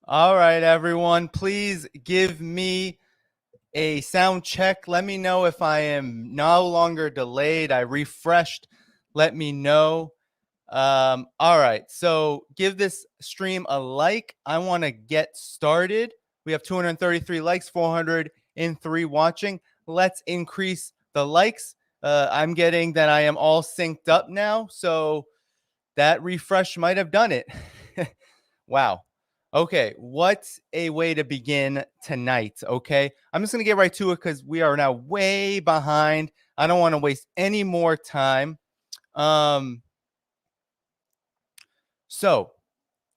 All right, everyone, please give me a sound check. Let me know if I am no longer delayed. I refreshed. Let me know. All right, so give this stream a like. I want to get started. We have 233 likes, 403 watching. Let's increase the likes. I'm getting that I am all synced up now, so that refresh might have done it. Wow. Okay, what a way to begin tonight, okay? I'm just going to get right to it because we are now way behind. I don't want to waste any more time. So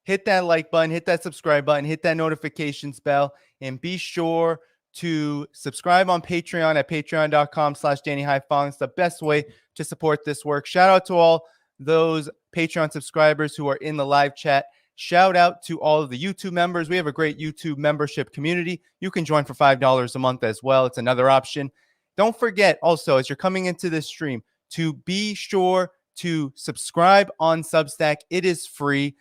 hit that like button, hit that subscribe button, hit that notifications bell, and be sure to subscribe on Patreon at patreon.com/DannyDhaiphong. It's the best way to support this work. Shout out to all those Patreon subscribers who are in the live chat. Shout out to all of the YouTube members. We have a great YouTube membership community. You can join for $5 a month as well. It's another option. Don't forget also, as you're coming into this stream, to be sure to subscribe on Substack. It is free.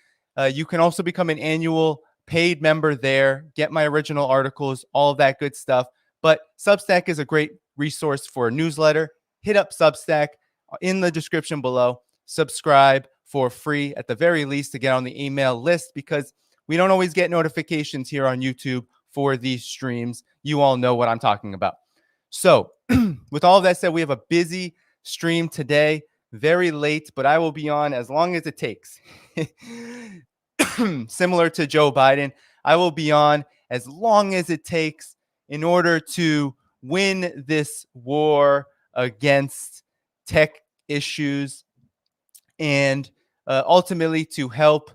You can also become an annual paid member there, get my original articles, all of that good stuff. But Substack is a great resource for a newsletter. Hit up Substack in the description below. Subscribe for free at the very least to get on the email list, because we don't always get notifications here on YouTube for these streams. You all know what I'm talking about. So with all of that said, we have a busy stream today, very late, but I will be on as long as it takes. Similar to Joe Biden, I will be on as long as it takes in order to win this war against tech issues and ultimately to help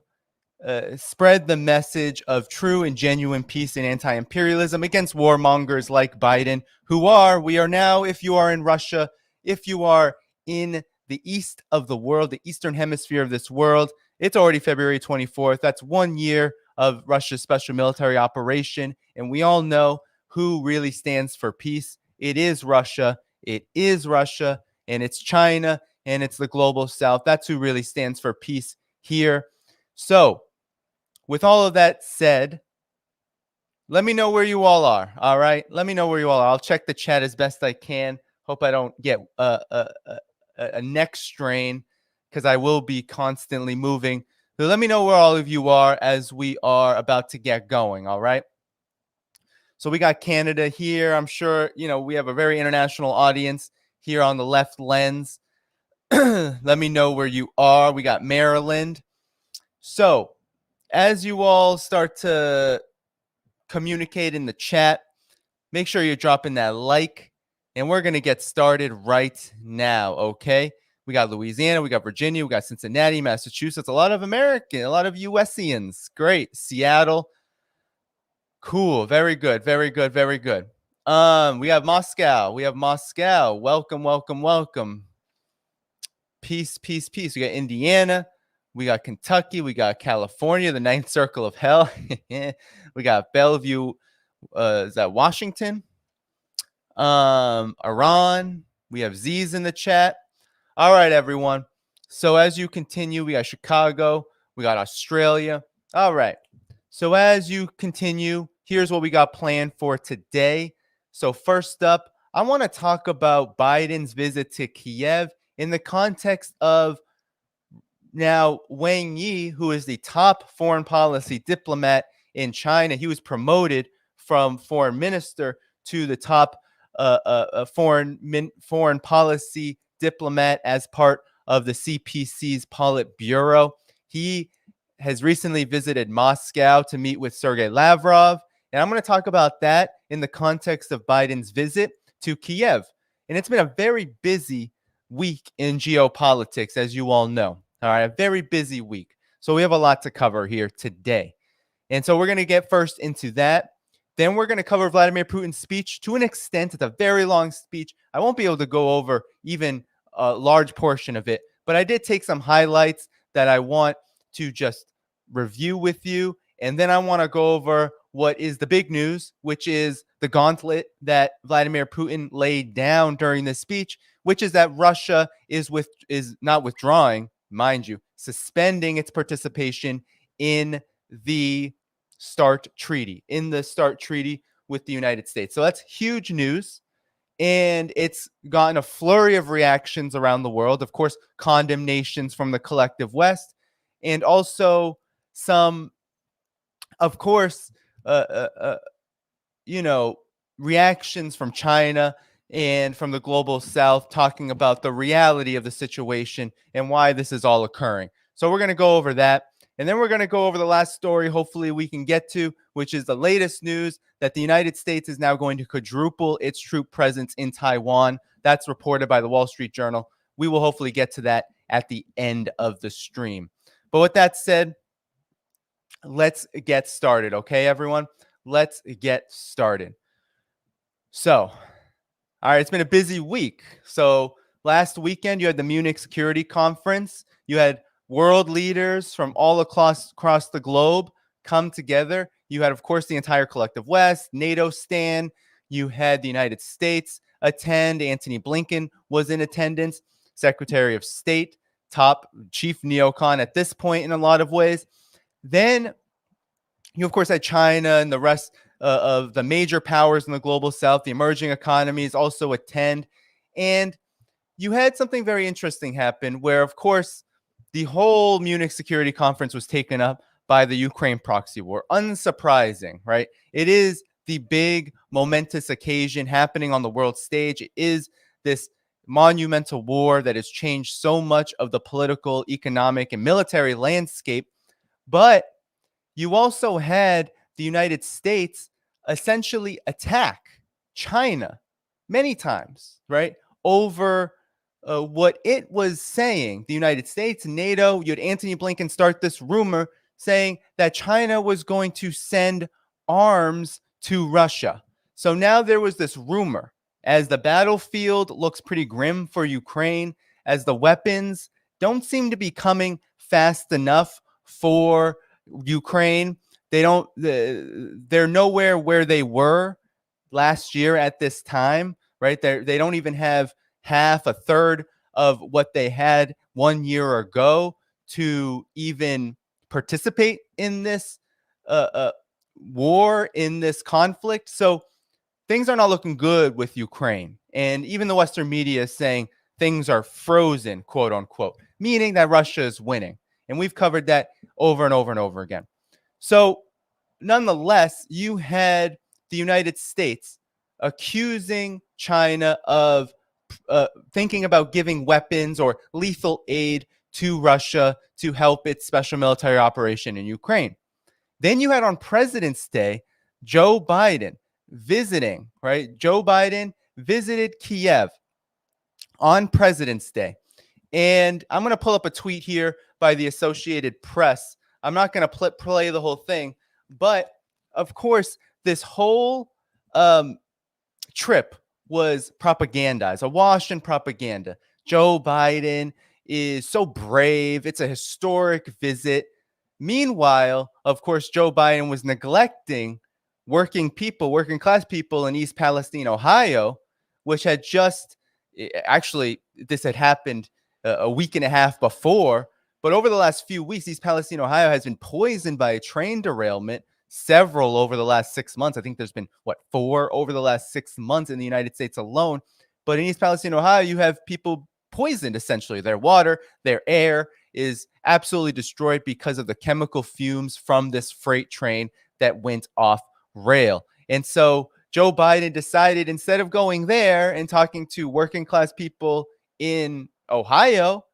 spread the message of true and genuine peace and anti-imperialism against warmongers like Biden, we are now, if you are in Russia, if you are in the east of the world, the eastern hemisphere of this world, it's already February 24th. That's 1 year of Russia's special military operation. And we all know who really stands for peace. It is Russia. It is Russia. And it's China. And it's the global south. That's who really stands for peace here. So, with all of that said, let me know where you all are. All right. Let me know where you all are. I'll check the chat as best I can. Hope I don't get a neck strain, because I will be constantly moving. So let me know where all of you are as we are about to get going. All right. So we got Canada here. I'm sure, we have a very international audience here on the left lens. Let me know where you are. We got Maryland. So as you all start to communicate in the chat, make sure you're dropping that like, and we're going to get started right now, okay? We got Louisiana, we got Virginia, we got Cincinnati, Massachusetts, a lot of USians. Great. Seattle. Cool. Very good. Very good. Very good. We have Moscow. Welcome, welcome, welcome. Peace, peace, peace. We got Indiana. We got Kentucky. We got California, the ninth circle of hell. We got Bellevue. Is that Washington? Iran. We have Z's in the chat. All right, everyone. So as you continue, we got Chicago. We got Australia. All right. So as you continue, here's what we got planned for today. So first up, I want to talk about Biden's visit to Kiev in the context of now Wang Yi, who is the top foreign policy diplomat in China. He was promoted from foreign minister to the top foreign policy diplomat as part of the CPC's Politburo. He has recently visited Moscow to meet with Sergei Lavrov. And I'm going to talk about that in the context of Biden's visit to Kiev. And it's been a very busy week in geopolitics, as you all know. All right, a very busy week. So we have a lot to cover here today. And so we're going to get first into that. Then we're going to cover Vladimir Putin's speech to an extent. It's a very long speech. I won't be able to go over even a large portion of it, but I did take some highlights that I want to just review with you. And then I want to go over what is the big news, which is the gauntlet that Vladimir Putin laid down during this speech, which is that Russia is not withdrawing, mind you, suspending its participation in the START treaty, in the START treaty with the United States. So that's huge news. And it's gotten a flurry of reactions around the world. Of course, condemnations from the collective West, and also some, of course, uh, uh, uh, you know, reactions from China and from the global South talking about the reality of the situation and why this is all occurring. So we're going to go over that. And then we're going to go over the last story, hopefully we can get to, which is the latest news that the United States is now going to quadruple its troop presence in Taiwan. That's reported by the Wall Street Journal. We will hopefully get to that at the end of the stream. But with that said, let's get started, okay, everyone? Let's get started. So, all right, it's been a busy week. So last weekend, you had the Munich Security Conference. You had world leaders from all across the globe come together. You had, of course, the entire collective West, NATO stand. You had the United States attend. Antony Blinken was in attendance. Secretary of State, top chief neocon at this point in a lot of ways. Then you, of course, had China and the rest of the major powers in the global South, the emerging economies also attend. And you had something very interesting happen where, of course, the whole Munich Security Conference was taken up by the Ukraine proxy war. Unsurprising, right? It is the big momentous occasion happening on the world stage. It is this monumental war that has changed so much of the political, economic, and military landscape. But you also had the United States essentially attack China many times, right? Over what it was saying, the United States, NATO. You had Antony Blinken start this rumor saying that China was going to send arms to Russia. So now there was this rumor, as the battlefield looks pretty grim for Ukraine, as the weapons don't seem to be coming fast enough for Ukraine. They're nowhere where they were last year at this time, right? They don't even have half, a third of what they had 1 year ago to even participate in this war, in this conflict. So things are not looking good with Ukraine. And even the Western media is saying things are frozen, quote unquote, meaning that Russia is winning. And we've covered that over and over and over again. So nonetheless, you had the United States accusing China of thinking about giving weapons or lethal aid to Russia to help its special military operation in Ukraine. Then you had on President's Day, Joe Biden visiting, right? Joe Biden visited Kiev on President's Day. And I'm going to pull up a tweet here by the Associated Press. I'm not going to play the whole thing, but of course, this whole trip was propagandized, awash in propaganda. Joe Biden is so brave. It's a historic visit. Meanwhile, of course, Joe Biden was neglecting working class people in East Palestine, Ohio, which had just, actually, this had happened a week and a half before. But over the last few weeks, East Palestine, Ohio has been poisoned by a train derailment, several over the last 6 months. I think there's been, 4 over the last 6 months in the United States alone. But in East Palestine, Ohio, you have people poisoned, essentially. Their water, their air is absolutely destroyed because of the chemical fumes from this freight train that went off rail. And so Joe Biden decided, instead of going there and talking to working class people in Ohio,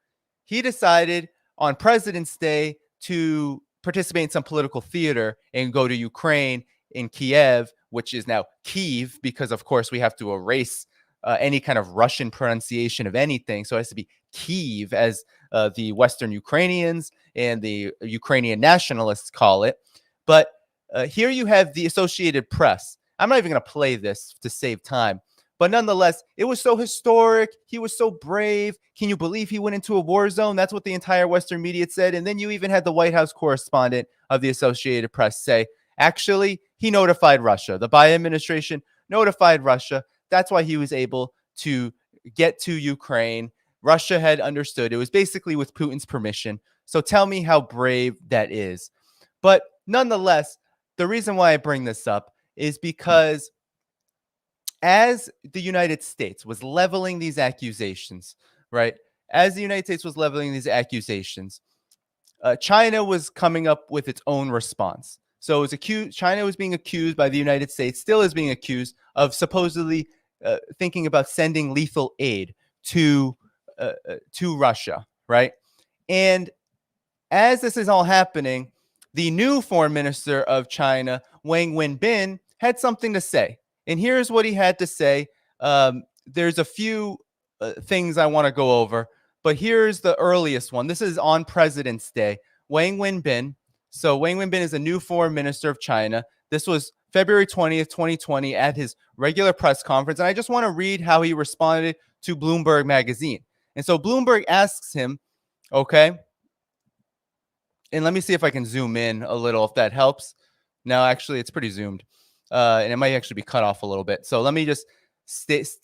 he decided on President's Day to participate in some political theater and go to Ukraine, in Kiev, which is now Kyiv, because of course we have to erase any kind of Russian pronunciation of anything. So it has to be Kyiv, as the Western Ukrainians and the Ukrainian nationalists call it. But here you have the Associated Press. I'm not even going to play this to save time. But nonetheless, it was so historic. He was so brave. Can you believe he went into a war zone? That's what the entire Western media said. And then you even had the White House correspondent of the Associated Press say, actually, he notified Russia. The Biden administration notified Russia. That's why he was able to get to Ukraine. Russia had understood. It was basically with Putin's permission. So tell me how brave that is. But nonetheless, the reason why I bring this up is because as the United States was leveling these accusations, right? As the United States was leveling these accusations, China was coming up with its own response. So it was accused. China was being accused by the United States, still is being accused of supposedly thinking about sending lethal aid to Russia, right? And as this is all happening, the new foreign minister of China, Wang Wenbin, had something to say. And here's what he had to say. There's a few things I want to go over, but here's the earliest one. This is on President's Day. Wang Wenbin. So Wang Wenbin is a new foreign minister of China. This was February 20th, 2020 at his regular press conference. And I just want to read how he responded to Bloomberg magazine. And so Bloomberg asks him, okay, and let me see if I can zoom in a little, if that helps. No, actually, it's pretty zoomed. And it might actually be cut off a little bit. So let me just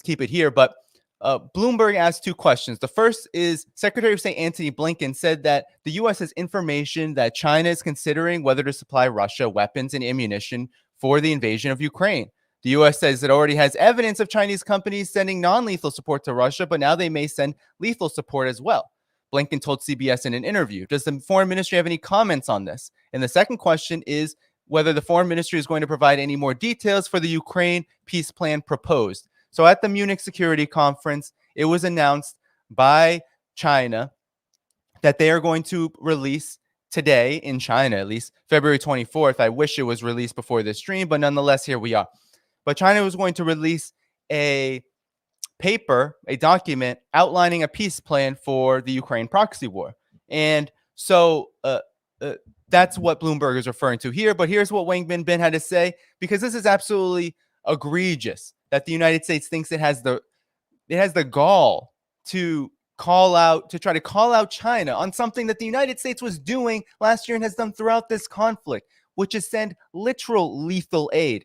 keep it here. But Bloomberg asked two questions. The first is Secretary of State Antony Blinken said that the U.S. has information that China is considering whether to supply Russia weapons and ammunition for the invasion of Ukraine. The U.S. says it already has evidence of Chinese companies sending non-lethal support to Russia, but now they may send lethal support as well. Blinken told CBS in an interview. Does the foreign ministry have any comments on this? And the second question is whether the foreign ministry is going to provide any more details for the Ukraine peace plan proposed. So at the Munich Security Conference, it was announced by China that they are going to release today, in China at least, February 24th. I wish it was released before this stream, but nonetheless, here we are. But China was going to release a paper, a document outlining a peace plan for the Ukraine proxy war. And so that's what Bloomberg is referring to here. But here's what Wang Binbin had to say, because this is absolutely egregious that the United States thinks it has the gall to try to call out China on something that the United States was doing last year and has done throughout this conflict, which is send literal lethal aid,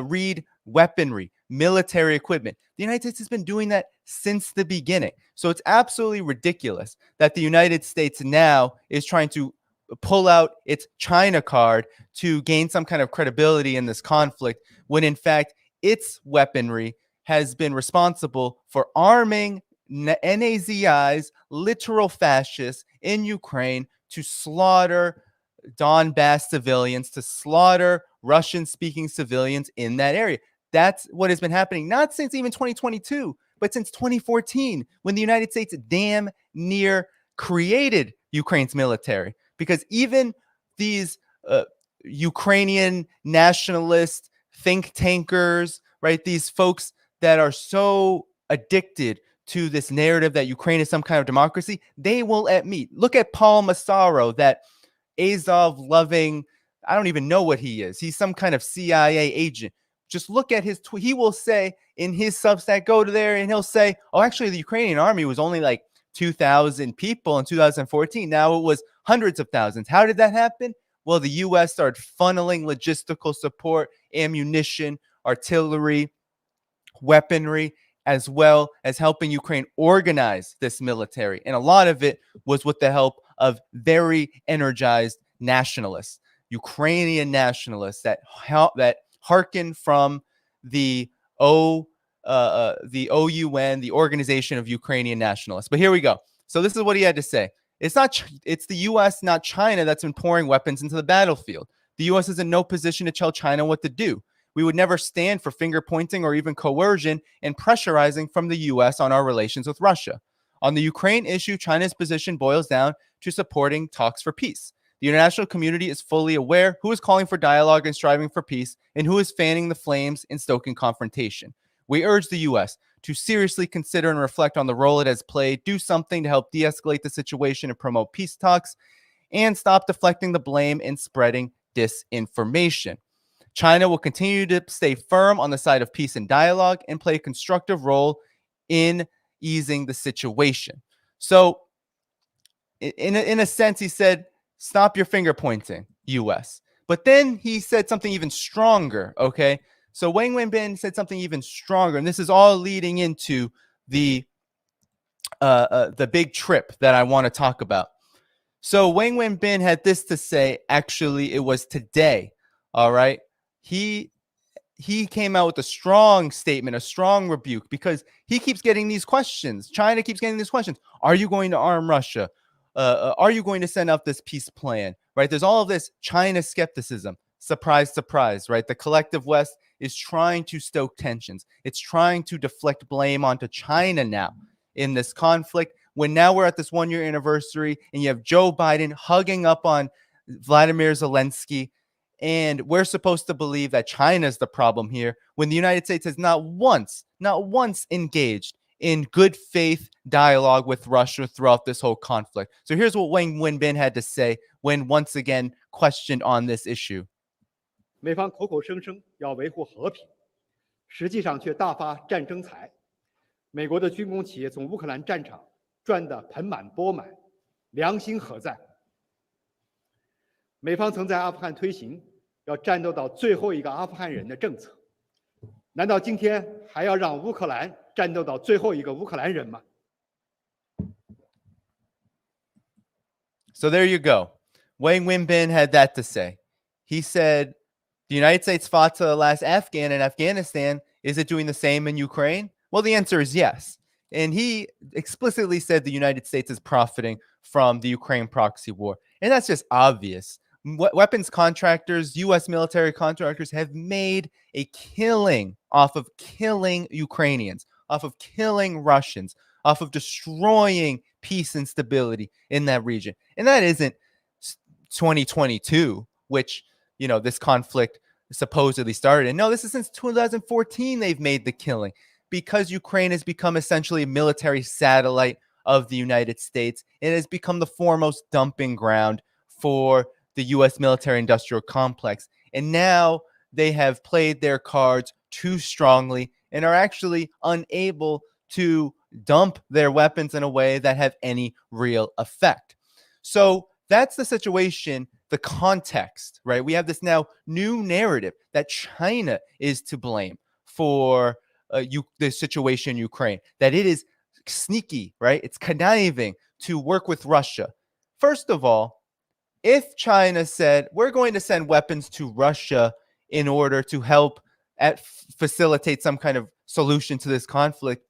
read weaponry, military equipment. The United States has been doing that since the beginning. So it's absolutely ridiculous that the United States now is trying to pull out its China card to gain some kind of credibility in this conflict, when in fact its weaponry has been responsible for arming NAZI's literal fascists in Ukraine to slaughter Donbass civilians, to slaughter Russian-speaking civilians in that area. That's what has been happening, not since even 2022, but since 2014, when the United States damn near created Ukraine's military. Because even these Ukrainian nationalist think tankers, right, these folks that are so addicted to this narrative that Ukraine is some kind of democracy, they will admit. Look at Paul Massaro, that Azov-loving, I don't even know what he is. He's some kind of CIA agent. Just look at his tweet. He will say in his Substack, go to there and he'll say, oh, actually, the Ukrainian army was only like 2,000 people in 2014. Now it was hundreds of thousands. How did that happen? Well, the U.S. started funneling logistical support, ammunition, artillery, weaponry, as well as helping Ukraine organize this military. And a lot of it was with the help of very energized nationalists, Ukrainian nationalists that hearken from the OUN, the Organization of Ukrainian Nationalists. But here we go. So this is what he had to say. It's the U.S., not China, that's been pouring weapons into the battlefield. The U.S. is in no position to tell China what to do. We would never stand for finger pointing or even coercion and pressurizing from the U.S. on our relations with Russia. On the Ukraine issue, China's position boils down to supporting talks for peace. The international community is fully aware who is calling for dialogue and striving for peace and who is fanning the flames and stoking confrontation. We urge the U.S. to seriously consider and reflect on the role it has played, do something to help de-escalate the situation and promote peace talks, and stop deflecting the blame and spreading disinformation. China will continue to stay firm on the side of peace and dialogue and play a constructive role in easing the situation. So, in a sense, he said, stop your finger pointing, U.S. But then he said something even stronger, okay? So Wang Wenbin said something even stronger, and this is all leading into the big trip that I want to talk about. So Wang Wenbin had this to say. Actually, it was today all right, he came out with a strong statement, a strong rebuke, because he keeps getting these questions. China keeps getting these questions. Are you going to arm Russia? Are you going to send out this peace plan? Right? There's all of this China skepticism. Surprise, surprise, right? The collective West is trying to stoke tensions. It's trying to deflect blame onto China now in this conflict. When now we're at this 1-year anniversary and you have Joe Biden hugging up on Vladimir Zelensky, and we're supposed to believe that China's the problem here when the United States has not once engaged in good faith dialogue with Russia throughout this whole conflict. So here's what Wang Wenbin had to say when once again questioned on this issue. 美方口口声声要维护和平，实际上却大发战争财。美国的军工企业从乌克兰战场赚得盆满钵满，良心何在？美方曾在阿富汗推行要战斗到最后一个阿富汗人的政策，难道今天还要让乌克兰战斗到最后一个乌克兰人吗？ So there you go. Wang Wenbin had that to say. He said, the United States fought to the last Afghan in Afghanistan. Is it doing the same in Ukraine? Well, the answer is yes. And he explicitly said the United States is profiting from the Ukraine proxy war. And that's just obvious. Weapons contractors, U.S. military contractors have made a killing off of killing Ukrainians, off of killing Russians, off of destroying peace and stability in that region. And that isn't 2022, which, you know, this conflict supposedly started. And no, this is since 2014 they've made the killing, because Ukraine has become essentially a military satellite of the United States. It has become the foremost dumping ground for the U.S. military-industrial complex. And now they have played their cards too strongly and are actually unable to dump their weapons in a way that have any real effect. So that's the situation, the context, right? We have this now new narrative that China is to blame for the situation in Ukraine, that it is sneaky, right? It's conniving to work with Russia. First of all, if China said, we're going to send weapons to Russia in order to help facilitate some kind of solution to this conflict,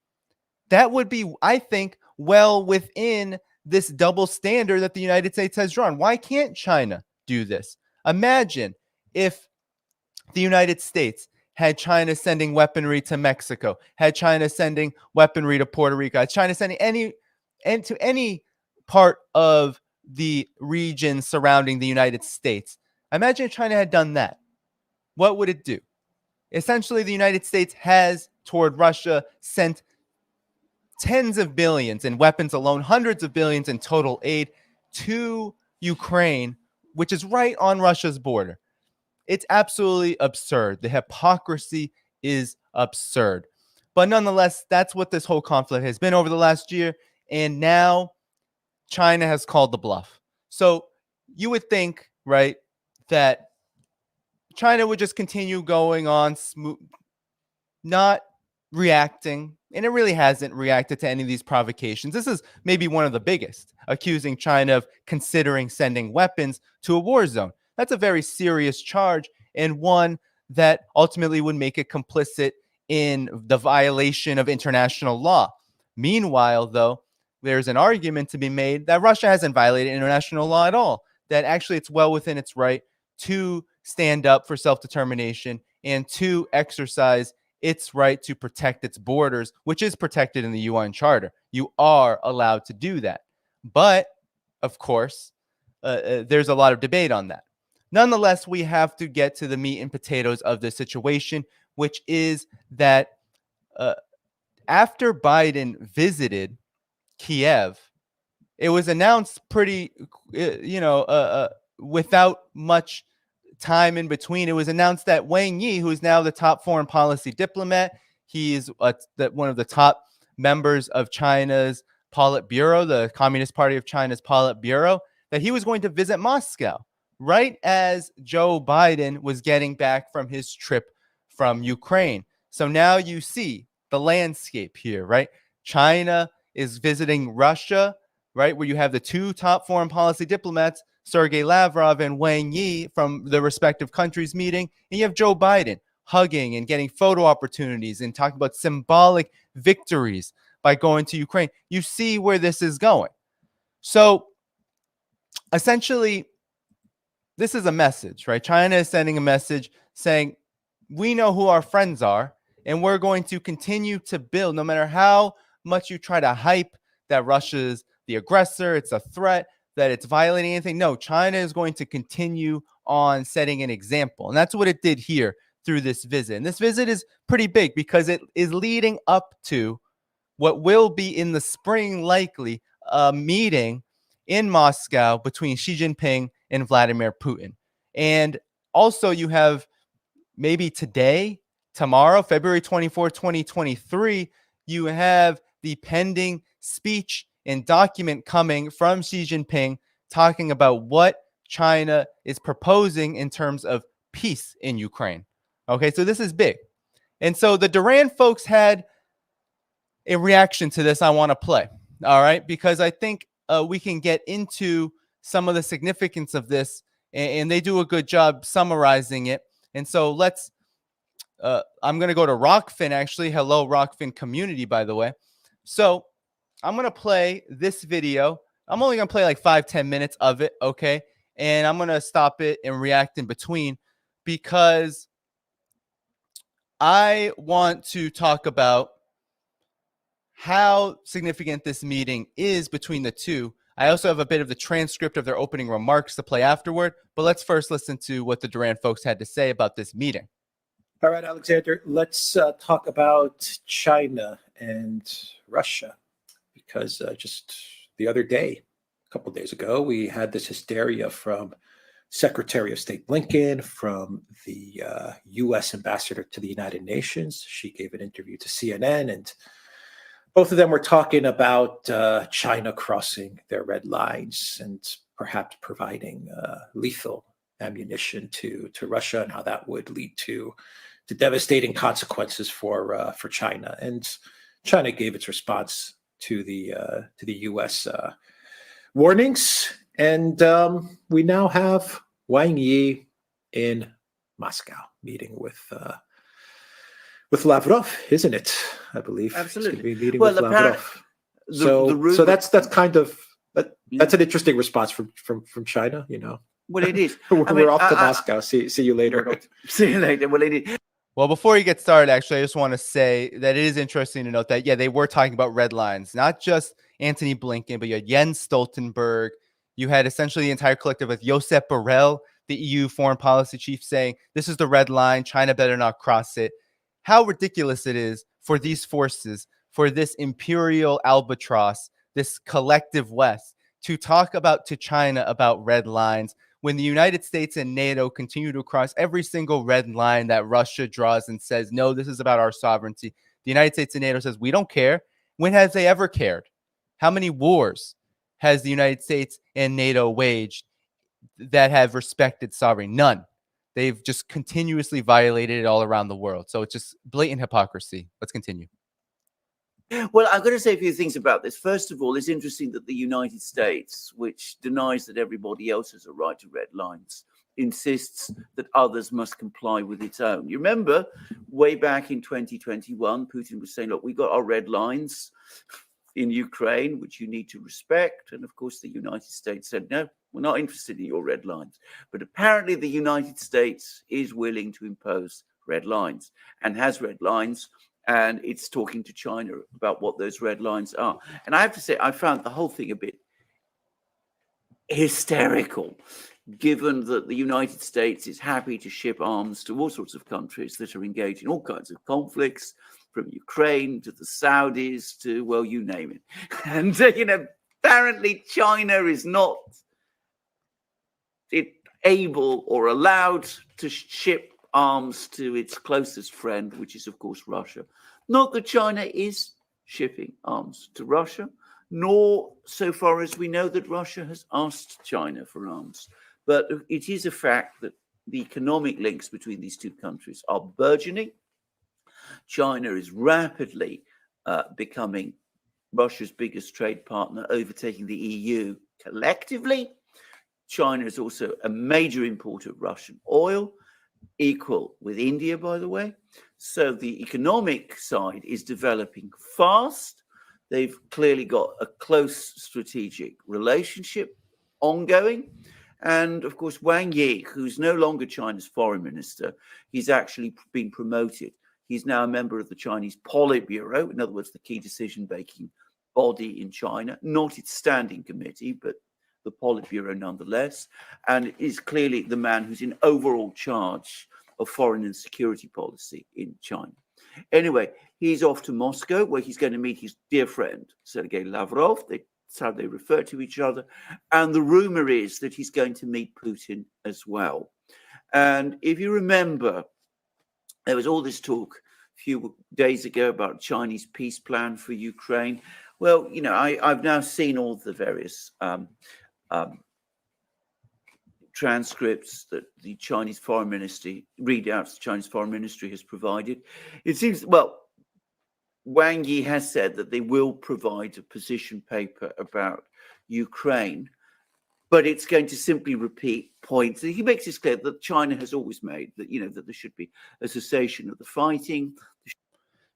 that would be, I think, well within this double standard that the United States has drawn. Why can't China do this? Imagine if the United States had China sending weaponry to Mexico, had China sending weaponry to Puerto Rico, had China sending any part of the region surrounding the United States. Imagine if China had done that. What would it do? Essentially, the United States has, toward Russia, sent tens of billions in weapons alone, hundreds of billions in total aid to Ukraine, which is right on Russia's border. It's absolutely absurd. The hypocrisy is absurd. But nonetheless, that's what this whole conflict has been over the last year. And now China has called the bluff. So you would think, right, that China would just continue going on smooth, not reacting. And it really hasn't reacted to any of these provocations. This is maybe one of the biggest, accusing China of considering sending weapons to a war zone. That's a very serious charge, and one that ultimately would make it complicit in the violation of international law. Meanwhile, though, there's an argument to be made that Russia hasn't violated international law at all, that actually it's well within its right to stand up for self-determination and to exercise its right to protect its borders, which is protected in the UN Charter. You are allowed to do that. But, of course, there's a lot of debate on that. Nonetheless, we have to get to the meat and potatoes of the situation, which is that after Biden visited Kiev, it was announced pretty, without much time in between. It was announced that Wang Yi, who is now the top foreign policy diplomat, he is one of the top members of China's Politburo, the Communist Party of China's Politburo, that he was going to visit Moscow right as Joe Biden was getting back from his trip from Ukraine. So now you see the landscape here, right? China is visiting Russia, right, where you have the two top foreign policy diplomats Sergei Lavrov and Wang Yi from the respective countries meeting, and you have Joe Biden hugging and getting photo opportunities and talking about symbolic victories by going to Ukraine. You see where this is going. So essentially, this is a message, right? China is sending a message saying, we know who our friends are, and we're going to continue to build, no matter how much you try to hype that Russia's the aggressor, it's a threat, that it's violating anything. No, China is going to continue on setting an example. And that's what it did here through this visit. And this visit is pretty big because it is leading up to what will be in the spring, likely, a meeting in Moscow between Xi Jinping and Vladimir Putin. And also you have maybe today, tomorrow, February 24, 2023, you have the pending speech and document coming from Xi Jinping talking about what China is proposing in terms of peace in Ukraine. Okay, so this is big. And so the Duran folks had a reaction to this I want to play, all right, because I think we can get into some of the significance of this, and they do a good job summarizing it. And so let's, I'm going to go to Rockfin, actually. Hello, Rockfin community, by the way. So I'm going to play this video. I'm only going to play like 5-10 minutes of it, okay? And I'm going to stop it and react in between because I want to talk about how significant this meeting is between the two. I also have a bit of the transcript of their opening remarks to play afterward, but let's first listen to what the Duran folks had to say about this meeting. All right, Alexander, let's talk about China and Russia, because just the other day, a couple of days ago, we had this hysteria from Secretary of State Blinken, from the U.S. ambassador to the United Nations. She gave an interview to CNN, and both of them were talking about China crossing their red lines and perhaps providing lethal ammunition to Russia, and how that would lead to devastating consequences for China. And China gave its response to the U.S. Warnings, and we now have Wang Yi in Moscow meeting with Lavrov, isn't it? I believe Absolutely. He's going to be meeting with Lavrov. So that's kind of that's an interesting response from China, you know. Well, it is. We're off to Moscow. See you later. See you later. Well, it is. Well, before you get started, actually, I just want to say that it is interesting to note that, yeah, they were talking about red lines, not just Antony Blinken, but you had Jens Stoltenberg. You had essentially the entire collective with Josep Borrell, the EU foreign policy chief, saying this is the red line. China better not cross it. How ridiculous it is for these forces, for this imperial albatross, this collective West, to talk about to China about red lines, when the United States and NATO continue to cross every single red line that Russia draws and says, no, this is about our sovereignty. The United States and NATO says, we don't care. When has they ever cared? How many wars has the United States and NATO waged that have respected sovereignty? None. They've just continuously violated it all around the world. So it's just blatant hypocrisy. Let's continue. Well, I'm going to say a few things about this. First of all, it's interesting that the United States, which denies that everybody else has a right to red lines, insists that others must comply with its own. You remember way back in 2021, Putin was saying, look, we got our red lines in Ukraine, which you need to respect. And of course, the United States said, no, we're not interested in your red lines. But apparently the United States is willing to impose red lines and has red lines. And it's talking to China about what those red lines are. And I have to say, I found the whole thing a bit hysterical, given that the United States is happy to ship arms to all sorts of countries that are engaged in all kinds of conflicts, from Ukraine to the Saudis to, well, you name it. And, apparently China is not able or allowed to ship arms to its closest friend, which is, of course, Russia. Not that China is shipping arms to Russia, nor, so far as we know, that Russia has asked China for arms. But it is a fact that the economic links between these two countries are burgeoning. China is rapidly becoming Russia's biggest trade partner, overtaking the EU collectively. China is also a major importer of Russian oil, equal with India, by the way. So the economic side is developing fast. They've clearly got a close strategic relationship ongoing. And of course, Wang Yi, who's no longer China's foreign minister, he's actually been promoted. He's now a member of the Chinese Politburo, in other words, the key decision-making body in China, not its standing committee, but the Politburo nonetheless, and is clearly the man who's in overall charge of foreign and security policy in China. Anyway, he's off to Moscow, where he's going to meet his dear friend, Sergei Lavrov. That's how they refer to each other. And the rumor is that he's going to meet Putin as well. And if you remember, there was all this talk a few days ago about Chinese peace plan for Ukraine. Well, you know, I've now seen all the various transcripts that the Chinese Foreign Ministry, readouts the Chinese Foreign Ministry has provided. It seems, well, Wang Yi has said that they will provide a position paper about Ukraine, but it's going to simply repeat points. He makes it clear that China has always made that, you know, that there should be a cessation of the fighting.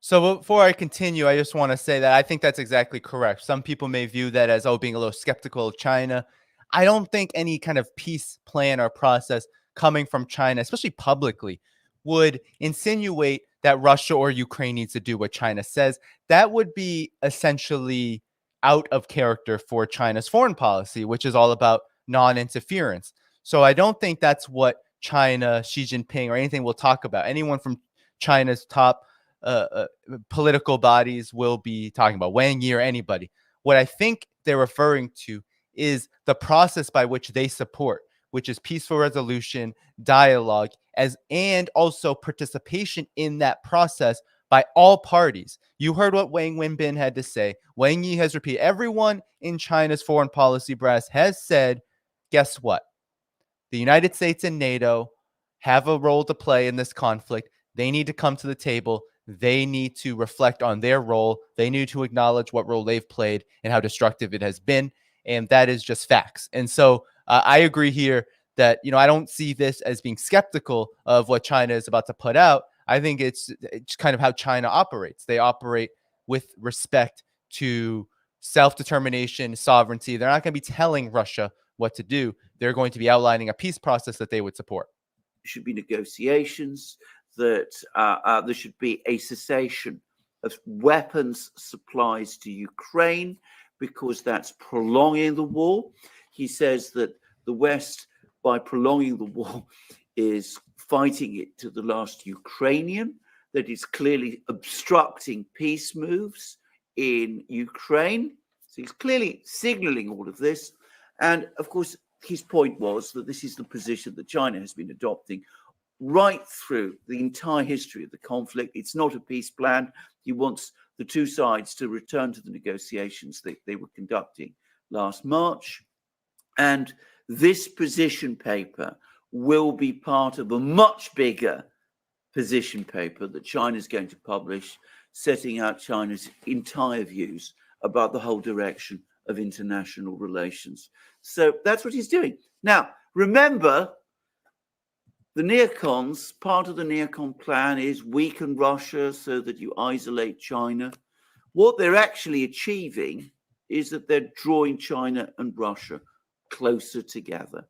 So before I continue, I just want to say that I think that's exactly correct. Some people may view that as, being a little skeptical of China. I don't think any kind of peace plan or process coming from China, especially publicly, would insinuate that Russia or Ukraine needs to do what China says. That would be essentially out of character for China's foreign policy, which is all about non-interference. So I don't think that's what China, Xi Jinping, or anything we'll talk about. Anyone from China's top political bodies will be talking about, Wang Yi or anybody. What I think they're referring to is the process by which they support, which is peaceful resolution, dialogue, and also participation in that process by all parties. You heard what Wang Wenbin had to say. Wang Yi has repeated. Everyone in China's foreign policy brass has said, guess what? The United States and NATO have a role to play in this conflict. They need to come to the table. They need to reflect on their role. They need to acknowledge what role they've played and how destructive it has been. And that is just facts. And so I agree here that, you know, I don't see this as being skeptical of what China is about to put out. I think it's kind of how China operates. They operate with respect to self-determination, sovereignty. They're not going to be telling Russia what to do. They're going to be outlining a peace process that they would support. There should be negotiations, that there should be a cessation of weapons supplies to Ukraine, because that's prolonging the war. He says that the West, by prolonging the war, is fighting it to the last Ukrainian, that is clearly obstructing peace moves in Ukraine. So he's clearly signaling all of this. And of course, his point was that this is the position that China has been adopting right through the entire history of the conflict. It's not a peace plan. He wants the two sides to return to the negotiations that they were conducting last March. And this position paper will be part of a much bigger position paper that China is going to publish, setting out China's entire views about the whole direction of international relations. So that's what he's doing. Now, remember, the neocons, part of the neocon plan is weaken Russia so that you isolate China. What they're actually achieving is that they're drawing China and Russia closer together.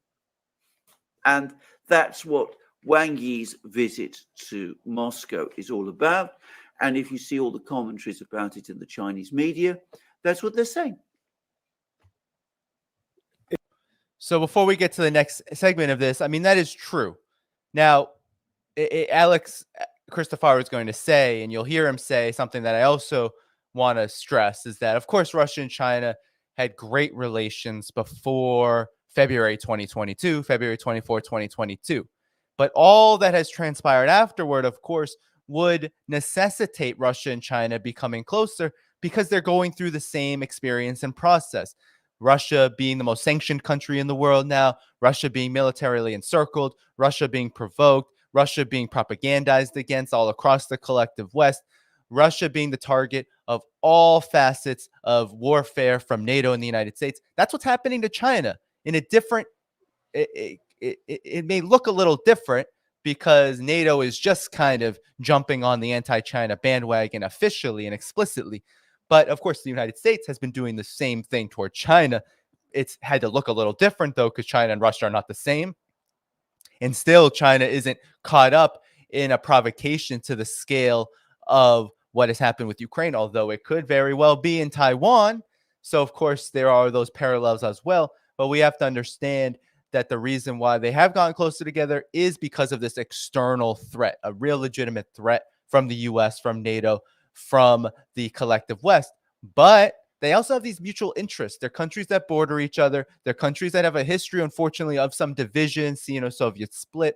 And that's what Wang Yi's visit to Moscow is all about. And if you see all the commentaries about it in the Chinese media, that's what they're saying. So before we get to the next segment of this, I mean, that is true. Now, Alex Christopher is going to say, and you'll hear him say something that I also want to stress, is that, of course, Russia and China had great relations before February 2022, February 24, 2022. But all that has transpired afterward, of course, would necessitate Russia and China becoming closer because they're going through the same experience and process. Russia being the most sanctioned country in the world now, Russia being militarily encircled, Russia being provoked, Russia being propagandized against all across the collective West, Russia being the target of all facets of warfare from NATO and the United States. That's what's happening to China in a different it may look a little different because NATO is just kind of jumping on the anti-China bandwagon officially and explicitly. But of course, the United States has been doing the same thing toward China. It's had to look a little different, though, because China and Russia are not the same. And still, China isn't caught up in a provocation to the scale of what has happened with Ukraine, although it could very well be in Taiwan. So, of course, there are those parallels as well. But we have to understand that the reason why they have gotten closer together is because of this external threat, a real legitimate threat from the US, from NATO, from the collective West. But they also have these mutual interests. They're countries that border each other. They're countries that have a history, unfortunately, of some divisions, Soviet split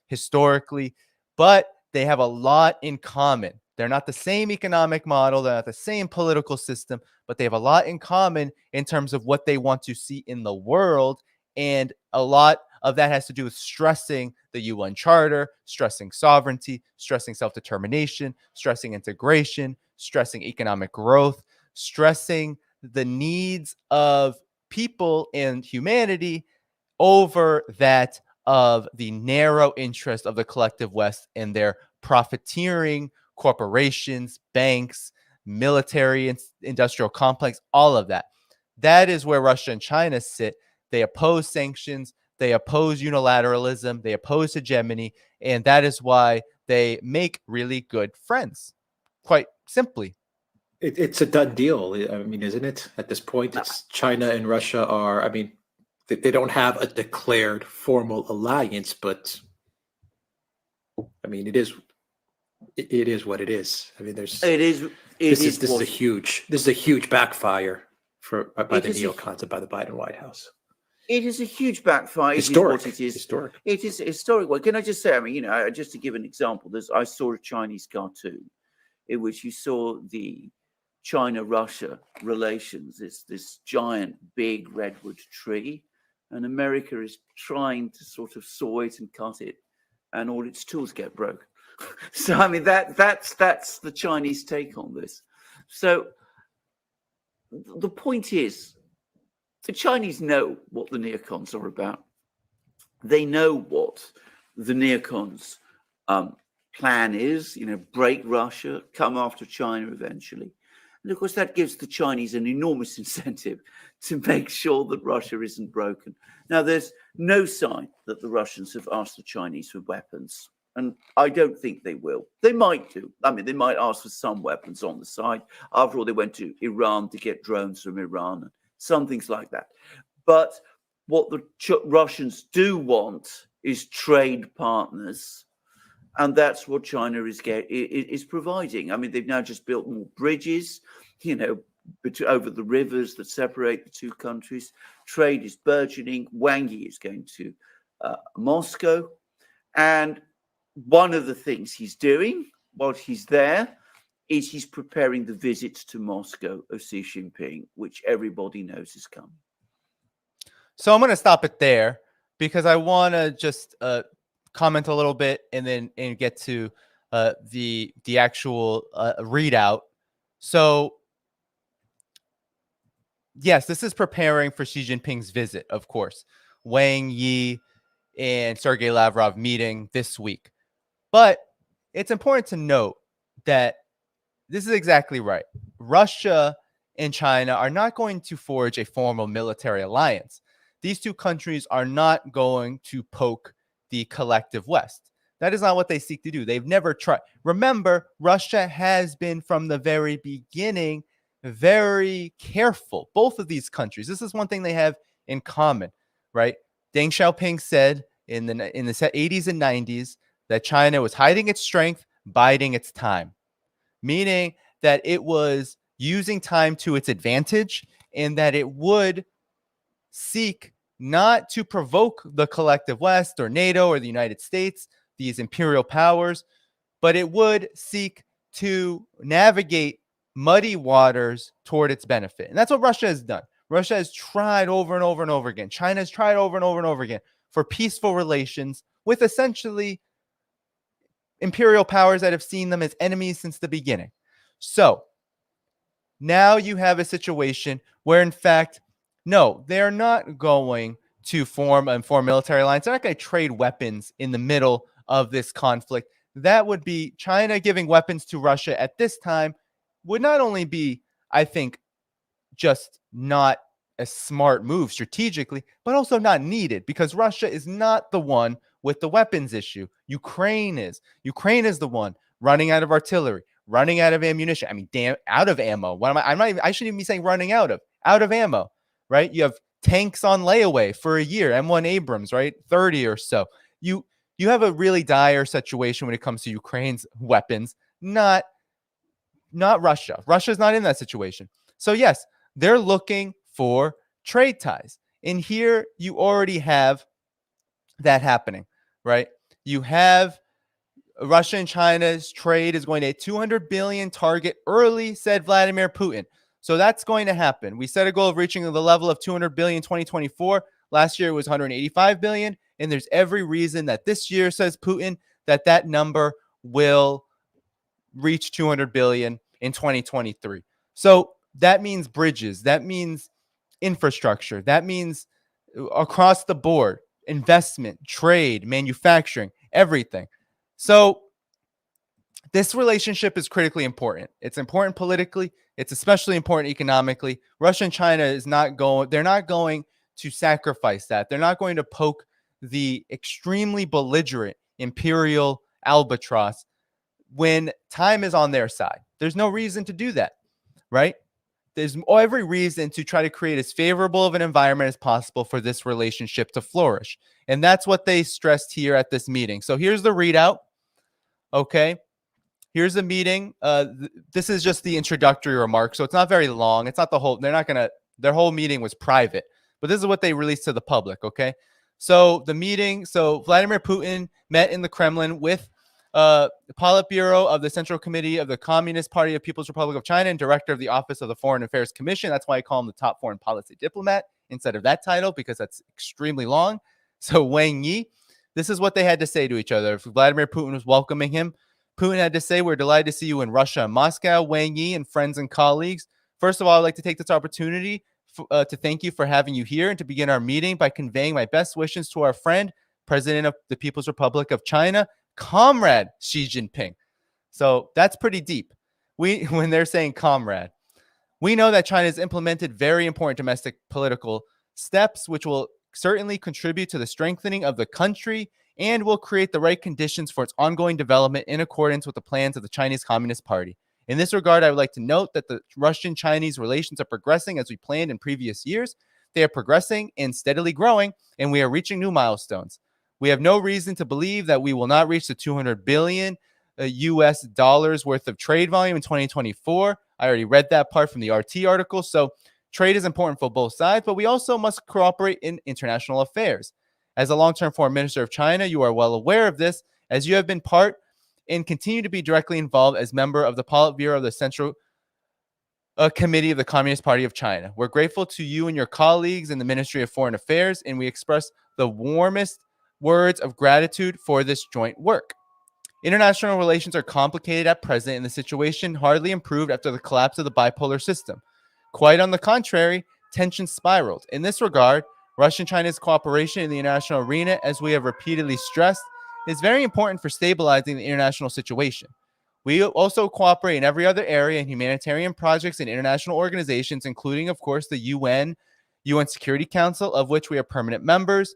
historically, but they have a lot in common. They're not the same economic model. They're not the same political system, but they have a lot in common in terms of what they want to see in the world. And a lot of that has to do with stressing the UN Charter, stressing sovereignty, stressing self-determination, stressing integration, stressing economic growth, stressing the needs of people and humanity over that of the narrow interest of the collective West and their profiteering corporations, banks, military, industrial complex, all of that. That is where Russia and China sit. They oppose sanctions. They oppose unilateralism. They oppose hegemony. And that is why they make really good friends, quite simply. It's a done deal. I mean, isn't it? At this point, it's China and Russia are, I mean, they don't have a declared formal alliance, but I mean, it is what it is. I mean, this is a huge backfire by the neocons and by the Biden White House. It is a huge backfire. Historic. It is Historic. It is historic. Well, can I just say, I mean, just to give an example, I saw a Chinese cartoon in which you saw the China-Russia relations, this giant, big redwood tree, and America is trying to sort of saw it and cut it, and all its tools get broke. So, I mean, that's the Chinese take on this. So the point is, the Chinese know what the neocons are about. They know what the neocons' plan is, break Russia, come after China eventually. And of course, that gives the Chinese an enormous incentive to make sure that Russia isn't broken. Now, there's no sign that the Russians have asked the Chinese for weapons. And I don't think they will. They might do. I mean, they might ask for some weapons on the side. After all, they went to Iran to get drones from Iran and some things like that. But what the Russians do want is trade partners. And that's what China is providing. I mean, they've now just built more bridges, over the rivers that separate the two countries. Trade is burgeoning. Wang Yi is going to Moscow. And one of the things he's doing while he's there is he's preparing the visit to Moscow of Xi Jinping, which everybody knows is coming. So I'm going to stop it there because I want to just comment a little bit and get to the actual readout. So yes, this is preparing for Xi Jinping's visit, of course. Wang Yi and Sergei Lavrov meeting this week. But it's important to note that this is exactly right. Russia and China are not going to forge a formal military alliance. These two countries are not going to poke the collective West. That is not what they seek to do. They've never tried. Remember, Russia has been from the very beginning very careful. Both of these countries. This is one thing they have in common, right? Deng Xiaoping said in the 80s and 90s that China was hiding its strength, biding its time, meaning that it was using time to its advantage and that it would seek not to provoke the collective West or NATO or the United States, these imperial powers, but it would seek to navigate muddy waters toward its benefit. And that's what Russia has done. Russia has tried over and over and over again. China has tried over and over and over again for peaceful relations with essentially imperial powers that have seen them as enemies since the beginning. So now you have a situation where, in fact, no, they're not going to form a foreign military alliance. They're not going to trade weapons in the middle of this conflict. That would be China giving weapons to Russia at this time would not only be, I think, just not a smart move strategically, but also not needed because Russia is not the one with the weapons issue. Ukraine is. Ukraine is the one running out of artillery, running out of ammunition. I mean, damn, out of ammo. What am I? I shouldn't even be saying running out of ammo, right? You have tanks on layaway for a year, M1 Abrams, right? 30 or so. You have a really dire situation when it comes to Ukraine's weapons, not Russia. Russia's not in that situation. So yes, they're looking for trade ties. And here you already have that happening, right? You have Russia and China's trade is going to a 200 billion target early, said Vladimir Putin. So that's going to happen. We set a goal of reaching the level of 200 billion in 2024. Last year it was 185 billion. And there's every reason that this year, says Putin, that number will reach 200 billion in 2023. So that means bridges. That means infrastructure. That means across the board, investment, trade, manufacturing, everything. So this relationship is critically important. It's important politically. It's especially important economically. Russia and China they're not going to sacrifice that. They're not going to poke the extremely belligerent imperial albatross when time is on their side. There's no reason to do that, right? There's every reason to try to create as favorable of an environment as possible for this relationship to flourish. And that's what they stressed here at this meeting. So here's the readout. Okay. Here's the meeting. This is just the introductory remarks. So it's not very long. It's not the whole, their whole meeting was private, but this is what they released to the public. Okay. So the meeting, Vladimir Putin met in the Kremlin with the Politburo of the Central Committee of the Communist Party of People's Republic of China and director of the Office of the Foreign Affairs Commission. That's why I call him the top foreign policy diplomat instead of that title, because that's extremely long. So Wang Yi, this is what they had to say to each other. If Vladimir Putin was welcoming him, Putin had to say, "We're delighted to see you in Russia and Moscow, Wang Yi and friends and colleagues. First of all, I'd like to take this opportunity to thank you for having you here and to begin our meeting by conveying my best wishes to our friend, President of the People's Republic of China, Comrade Xi Jinping." So that's pretty deep. When they're saying comrade, we know that China has implemented very important domestic political steps, which will certainly contribute to the strengthening of the country and will create the right conditions for its ongoing development in accordance with the plans of the Chinese Communist Party. In this regard, I would like to note that the Russian-Chinese relations are progressing as we planned in previous years. They are progressing and steadily growing, and we are reaching new milestones. We have no reason to believe that we will not reach the 200 billion US dollars worth of trade volume in 2024. I already read that part from the RT article. So trade is important for both sides, but we also must cooperate in international affairs. As a long-term foreign minister of China, you are well aware of this, as you have been part and continue to be directly involved as member of the Politburo of the Central Committee of the Communist Party of China. We're grateful to you and your colleagues in the Ministry of Foreign Affairs, and we express the warmest words of gratitude for this joint work. International relations are complicated at present, and the situation hardly improved after the collapse of the bipolar system. Quite on the contrary, tensions spiraled. In this regard, Russia and China's cooperation in the international arena, as we have repeatedly stressed, is very important for stabilizing the international situation. We also cooperate in every other area in humanitarian projects and international organizations, including, of course, the UN Security Council, of which we are permanent members,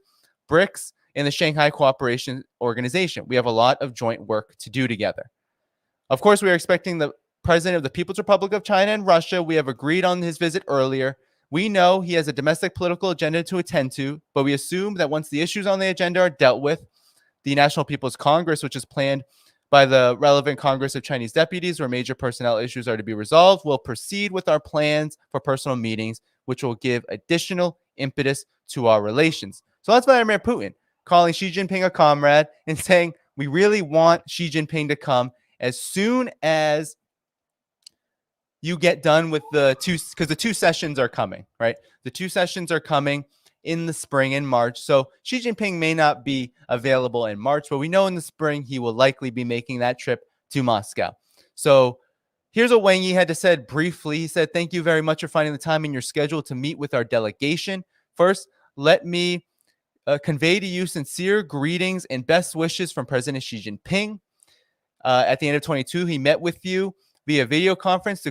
BRICS, and the Shanghai Cooperation Organization. We have a lot of joint work to do together. Of course, we are expecting the President of the People's Republic of China and Russia. We have agreed on his visit earlier. We know he has a domestic political agenda to attend to, but we assume that once the issues on the agenda are dealt with, the National People's Congress, which is planned by the relevant Congress of Chinese deputies, where major personnel issues are to be resolved, will proceed with our plans for personal meetings, which will give additional impetus to our relations. So that's Vladimir Putin calling Xi Jinping a comrade and saying we really want Xi Jinping to come as soon as you get done with the two, because the two sessions are coming, right? The two sessions are coming in the spring in March. So Xi Jinping may not be available in March, but we know in the spring he will likely be making that trip to Moscow. So here's what Wang Yi had to say briefly. He said, "Thank you very much for finding the time in your schedule to meet with our delegation. First, let me convey to you sincere greetings and best wishes from President Xi Jinping. At the end of 22, he met with you via video conference to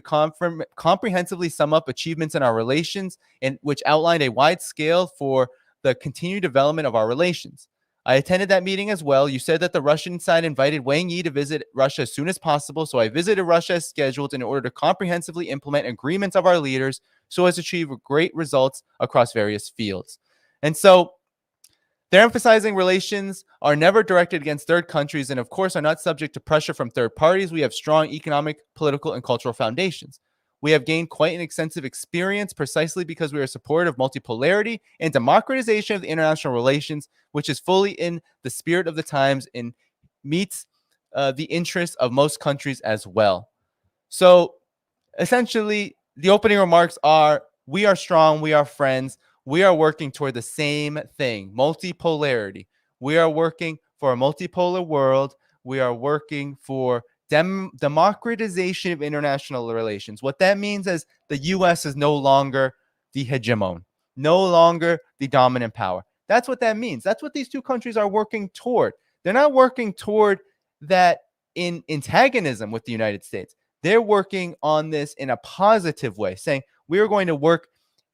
comprehensively sum up achievements in our relations, and which outlined a wide scale for the continued development of our relations. I attended that meeting as well. You said that the Russian side invited Wang Yi to visit Russia as soon as possible, so I visited Russia as scheduled in order to comprehensively implement agreements of our leaders so as to achieve great results across various fields. And so they're emphasizing relations are never directed against third countries and, of course, are not subject to pressure from third parties. We have strong economic, political, and cultural foundations. We have gained quite an extensive experience precisely because we are supportive of multipolarity and democratization of the international relations, which is fully in the spirit of the times and meets the interests of most countries as well. So essentially, the opening remarks are, we are strong, we are friends, we are working toward the same thing, multipolarity. We are working for a multipolar world. We are working for democratization of international relations. What that means is the U.S. is no longer the hegemon, no longer the dominant power. That's what that means. That's what these two countries are working toward. They're not working toward that in antagonism with the United States. They're working on this in a positive way, saying we're going to work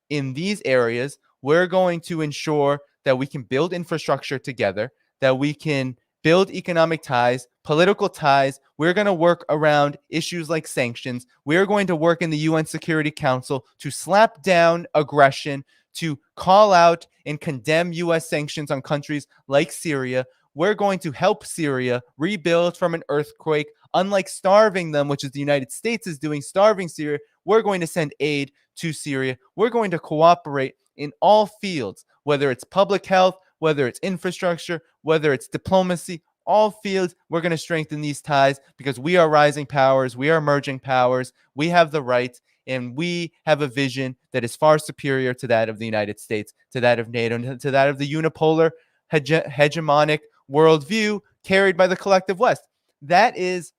in these areas. We're going to ensure that we can build infrastructure together, that we can build economic ties, political ties. We're going to work around issues like sanctions. We're going to work in the UN Security Council to slap down aggression, to call out and condemn U.S. sanctions on countries like Syria. We're going to help Syria rebuild from an earthquake. Unlike starving them, which is the United States is doing, starving Syria, we're going to send aid to Syria. We're going to cooperate in all fields, whether it's public health, whether it's infrastructure, whether it's diplomacy, all fields. We're going to strengthen these ties because we are rising powers. We are emerging powers. We have the right, and we have a vision that is far superior to that of the United States, to that of NATO, to that of the unipolar hegemonic worldview carried by the collective West. That is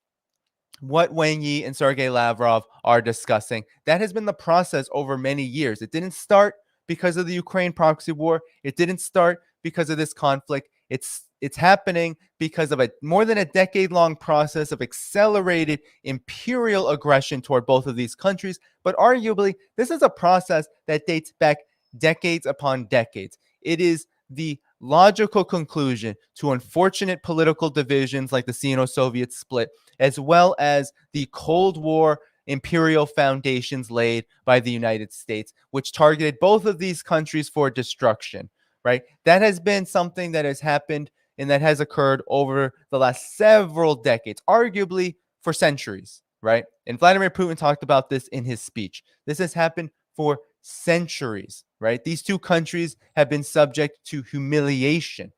what Wang Yi and Sergei Lavrov are discussing. That has been the process over many years. It didn't start because of the Ukraine proxy war. It didn't start because of this conflict. It's happening because of a more than a decade-long process of accelerated imperial aggression toward both of these countries. But arguably, this is a process that dates back decades upon decades. It is the logical conclusion to unfortunate political divisions like the Sino-Soviet split, as well as the Cold War imperial foundations laid by the United States, which targeted both of these countries for destruction, right? That has been something that has happened and that has occurred over the last several decades, arguably for centuries, right? And Vladimir Putin talked about this in his speech. This has happened for centuries, right? These two countries have been subject to humiliation.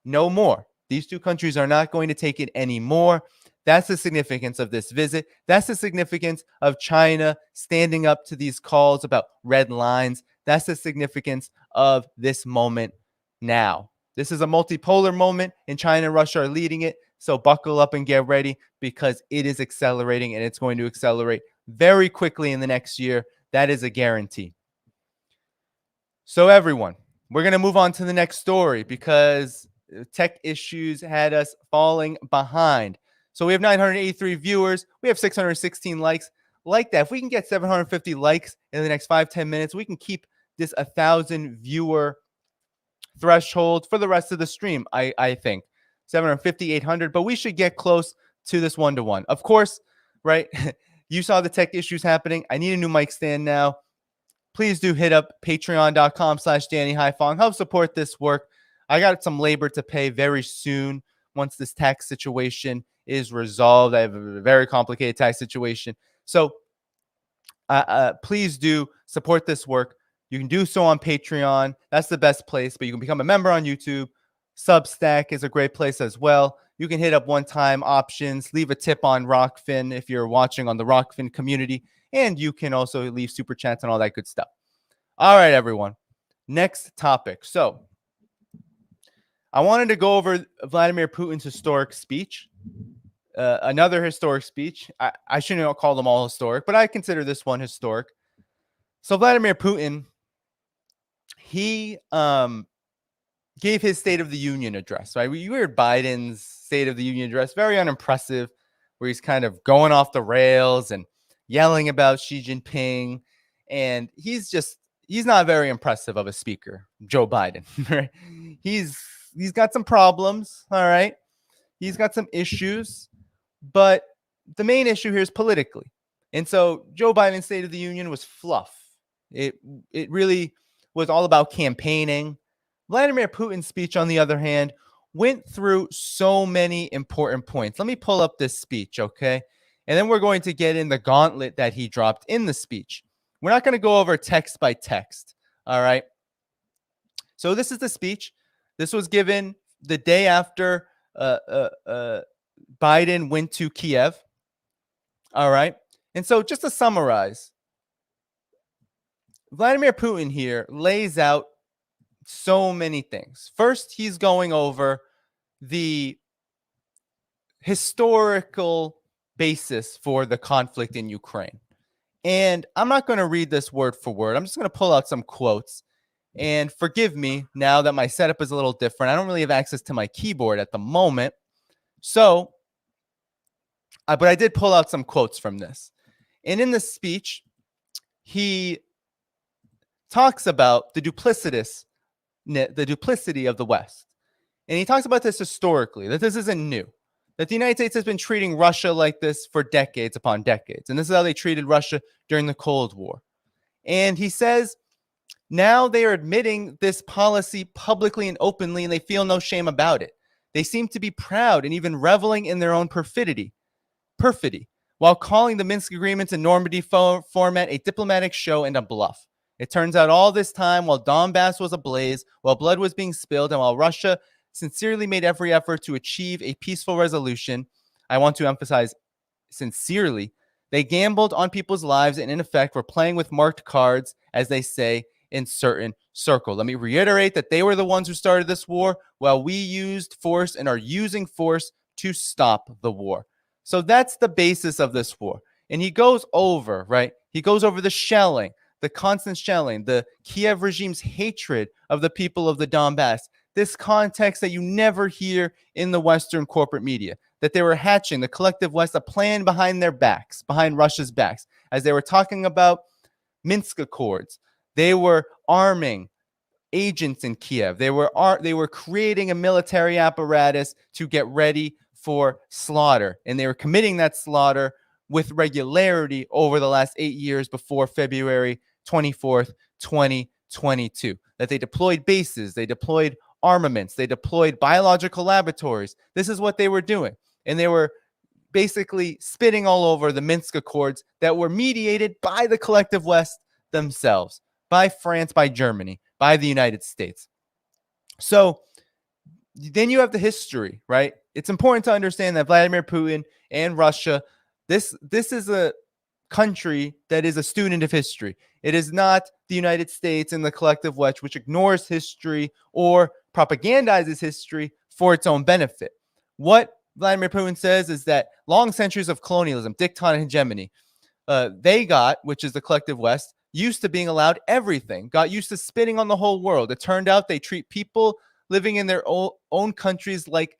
No more. These two countries are not going to take it anymore. That's the significance of this visit. That's the significance of China standing up to these calls about red lines. That's the significance of this moment now. This is a multipolar moment, and China and Russia are leading it. So buckle up and get ready, because it is accelerating, and it's going to accelerate very quickly in the next year. That is a guarantee. So everyone, we're going to move on to the next story because tech issues had us falling behind. So we have 983 viewers. We have 616 likes. Like that, if we can get 750 likes in the next 5-10 minutes, we can keep this 1,000 viewer threshold for the rest of the stream. I think 750, 800, but we should get close to this 1-to-1. Of course, right? You saw the tech issues happening. I need a new mic stand now. Please do hit up patreon.com/DannyDhaiphong. Help support this work. I got some labor to pay very soon once this tax situation is resolved. I have a very complicated tax situation. So please do support this work. You can do so on Patreon. That's the best place, but you can become a member on YouTube. Substack is a great place as well. You can hit up one-time options, leave a tip on Rockfin if you're watching on the Rockfin community, and you can also leave super chats and all that good stuff. All right, everyone. Next topic. So I wanted to go over Vladimir Putin's historic speech. Another historic speech. I shouldn't call them all historic, but I consider this one historic. So Vladimir Putin, he gave his State of the Union address, right? You heard Biden's State of the Union address, very unimpressive, where he's kind of going off the rails and yelling about Xi Jinping. And he's not very impressive of a speaker, Joe Biden. Right? He's got some problems, all right? He's got some issues, but the main issue here is politically. And so Joe Biden's State of the Union was fluff. It really was all about campaigning. Vladimir Putin's speech, on the other hand, went through so many important points. Let me pull up this speech, okay? And then we're going to get in the gauntlet that he dropped in the speech. We're not going to go over text by text, all right? So this is the speech. This was given the day after Biden went to Kiev, all right? And so just to summarize, Vladimir Putin here lays out so many things. First, he's going over the historical basis for the conflict in Ukraine. And I'm not going to read this word for word. I'm just going to pull out some quotes. And forgive me now that my setup is a little different. I don't really have access to my keyboard at the moment. So, but I did pull out some quotes from this. And in this speech, he talks about the duplicity of the West. And he talks about this historically, that this isn't new, that the United States has been treating Russia like this for decades upon decades. And this is how they treated Russia during the Cold War. And he says, now they are admitting this policy publicly and openly, and they feel no shame about it. They seem to be proud and even reveling in their own perfidy, while calling the Minsk agreements in Normandy format a diplomatic show and a bluff. It turns out all this time, while Donbass was ablaze, while blood was being spilled, and while Russia sincerely made every effort to achieve a peaceful resolution, I want to emphasize sincerely, they gambled on people's lives and in effect were playing with marked cards, as they say in certain circles. Let me reiterate that they were the ones who started this war, while we used force and are using force to stop the war. So that's the basis of this war. And he goes over, right? He goes over the shelling, the constant shelling, the Kiev regime's hatred of the people of the Donbass. This context that you never hear in the Western corporate media, that they were hatching, the collective West, a plan behind their backs, behind Russia's backs, as they were talking about Minsk Accords. They were arming agents in Kiev. They were creating a military apparatus to get ready for slaughter, and they were committing that slaughter with regularity over the last 8 years before February 24th, 2022. That they deployed bases, they deployed armaments, they deployed biological laboratories. This is what they were doing, and they were basically spitting all over the Minsk Accords that were mediated by the collective West themselves, by France, by Germany, by the United States. So then you have the history, right? It's important to understand that Vladimir Putin and Russia, this is a country that is a student of history. It is not the United States and the collective West, which ignores history or propagandizes history for its own benefit. What Vladimir Putin says is that long centuries of colonialism, dictator and hegemony, they got, which is the collective West, used to being allowed everything, got used to spitting on the whole world. It turned out they treat people living in their own countries like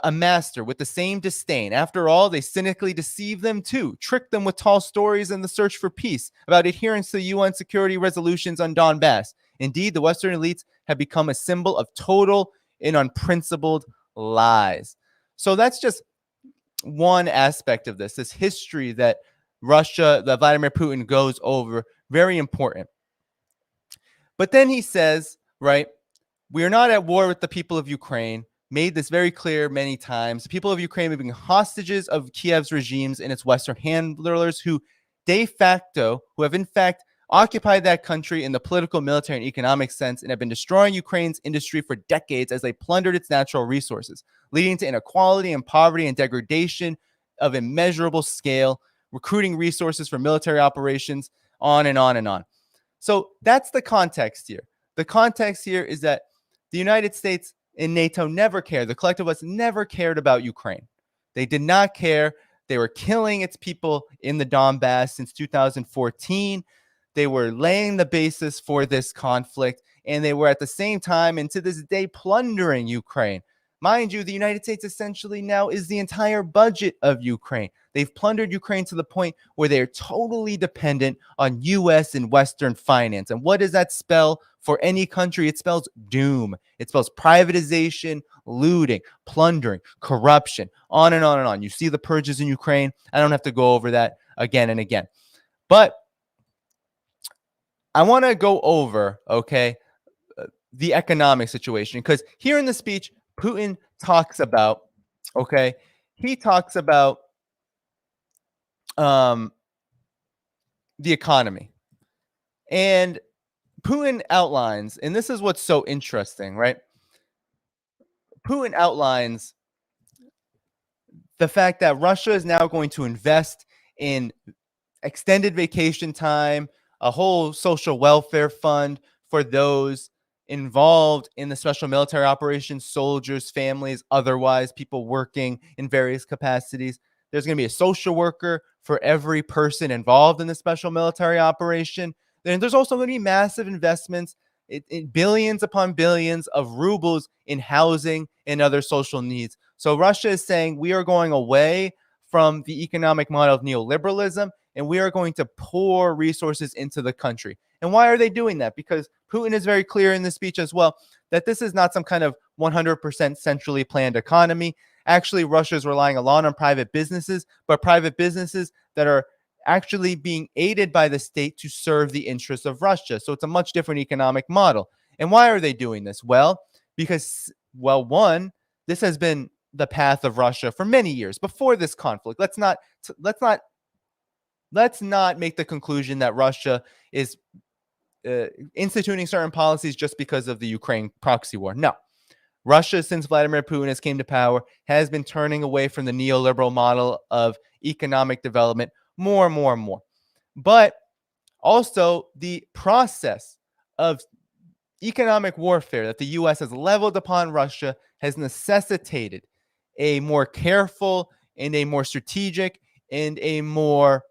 a master with the same disdain. After all, they cynically deceive them too, trick them with tall stories in the search for peace about adherence to UN security resolutions on Donbass. Indeed, the Western elites have become a symbol of total and unprincipled lies. So that's just one aspect of this history that that Vladimir Putin goes over, very important. But then he says, right, we are not at war with the people of Ukraine. Made this very clear many times. The people of Ukraine have been hostages of Kiev's regimes and its Western handlers who have in fact occupied that country in the political, military, and economic sense and have been destroying Ukraine's industry for decades as they plundered its natural resources, leading to inequality and poverty and degradation of immeasurable scale, recruiting resources for military operations, on and on and on. So that's the context here. The context here is that the United States and NATO never cared. The collective West never cared about Ukraine. They did not care. They were killing its people in the Donbass since 2014. They were laying the basis for this conflict. and they were at the same time and to this day plundering Ukraine. Mind you, the United States essentially now is the entire budget of Ukraine. They've plundered Ukraine to the point where they are totally dependent on U.S. and Western finance. And what does that spell for any country? It spells doom. It spells privatization, looting, plundering, corruption, on and on and on. You see the purges in Ukraine. I don't have to go over that again and again. But I want to go over, the economic situation, because here in the speech, Putin talks about, he talks about the economy. And Putin outlines, and this is what's so interesting, right? Putin outlines the fact that Russia is now going to invest in extended vacation time, a whole social welfare fund for those involved in the special military operations, soldiers, families, otherwise people working in various capacities. There's going to be a social worker for every person involved in the special military operation. Then there's also going to be massive investments in billions upon billions of rubles in housing and other social needs. So Russia is saying we are going away from the economic model of neoliberalism, and we are going to pour resources into the country. And why are they doing that? Because Putin is very clear in this speech as well that this is not some kind of 100% centrally planned economy. Actually, Russia is relying a lot on private businesses, but private businesses that are actually being aided by the state to serve the interests of Russia. So it's a much different economic model. And why are they doing this? Well, because, one, this has been the path of Russia for many years before this conflict. Let's not make the conclusion that Russia is instituting certain policies just because of the Ukraine proxy war. No. Russia, since Vladimir Putin has came to power, has been turning away from the neoliberal model of economic development more and more and more. But also the process of economic warfare that the U.S. has leveled upon Russia has necessitated a more careful and a more strategic and a more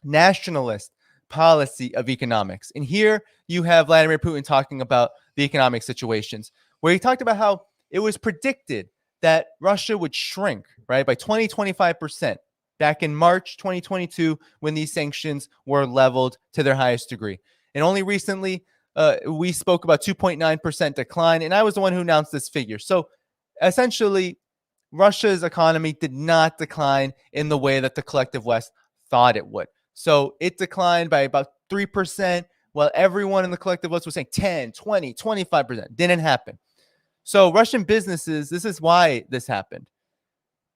nationalist policy of economics. And here you have Vladimir Putin talking about the economic situations, where he talked about how it was predicted that Russia would shrink, right, by 20-25% back in March 2022 when these sanctions were leveled to their highest degree. And only recently we spoke about 2.9% decline, and I was the one who announced this figure. So essentially, Russia's economy did not decline in the way that the collective West thought it would. So it declined by about 3%, while everyone in the collective West was saying 10, 20, 25%. Didn't happen. So Russian businesses, this is why this happened.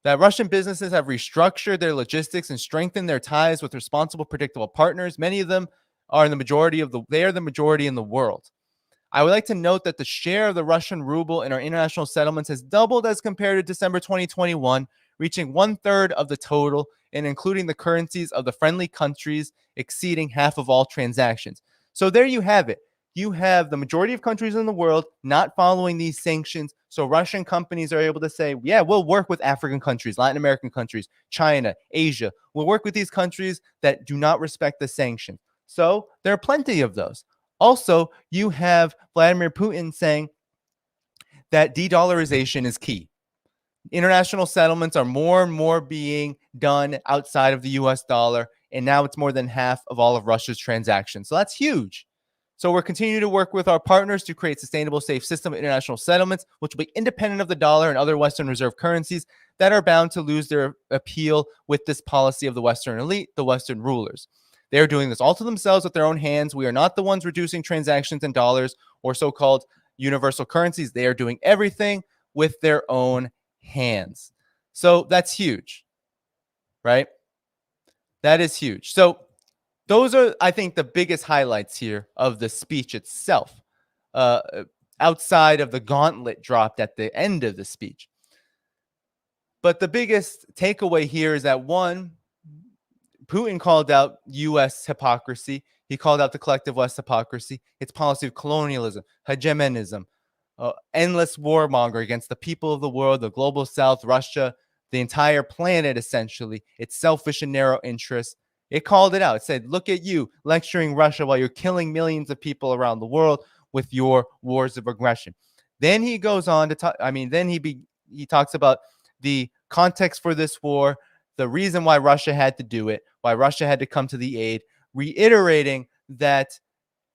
That Russian businesses have restructured their logistics and strengthened their ties with responsible, predictable partners. Many of them are the majority in the world. I would like to note that the share of the Russian ruble in our international settlements has doubled as compared to December 2021, reaching 1/3 of the total and including the currencies of the friendly countries exceeding half of all transactions. So there you have it. You have the majority of countries in the world not following these sanctions. So Russian companies are able to say, yeah, we'll work with African countries, Latin American countries, China, Asia. We'll work with these countries that do not respect the sanctions. So there are plenty of those. Also, you have Vladimir Putin saying that de-dollarization is key. International settlements are more and more being done outside of the US dollar, and now it's more than half of all of Russia's transactions. So that's huge. So we're continuing to work with our partners to create sustainable, safe system of international settlements, which will be independent of the dollar and other Western reserve currencies that are bound to lose their appeal with this policy of the Western elite, the Western rulers. They're doing this all to themselves with their own hands. We are not the ones reducing transactions in dollars or so-called universal currencies. They are doing everything with their own hands. So that's huge, right? That is huge. So those are, I think, the biggest highlights here of the speech itself, outside of the gauntlet dropped at the end of the speech. But the biggest takeaway here is that, one, Putin called out U.S. hypocrisy. He called out the collective West hypocrisy, its policy of colonialism, hegemonism, endless warmonger against the people of the world, the global South, Russia, the entire planet, essentially, its selfish and narrow interests. It called it out. It said, look at you lecturing Russia while you're killing millions of people around the world, with your wars of aggression. Then he goes on to talk. I mean, then he talks about the context for this war, the reason why Russia had to do it, why Russia had to come to the aid, reiterating that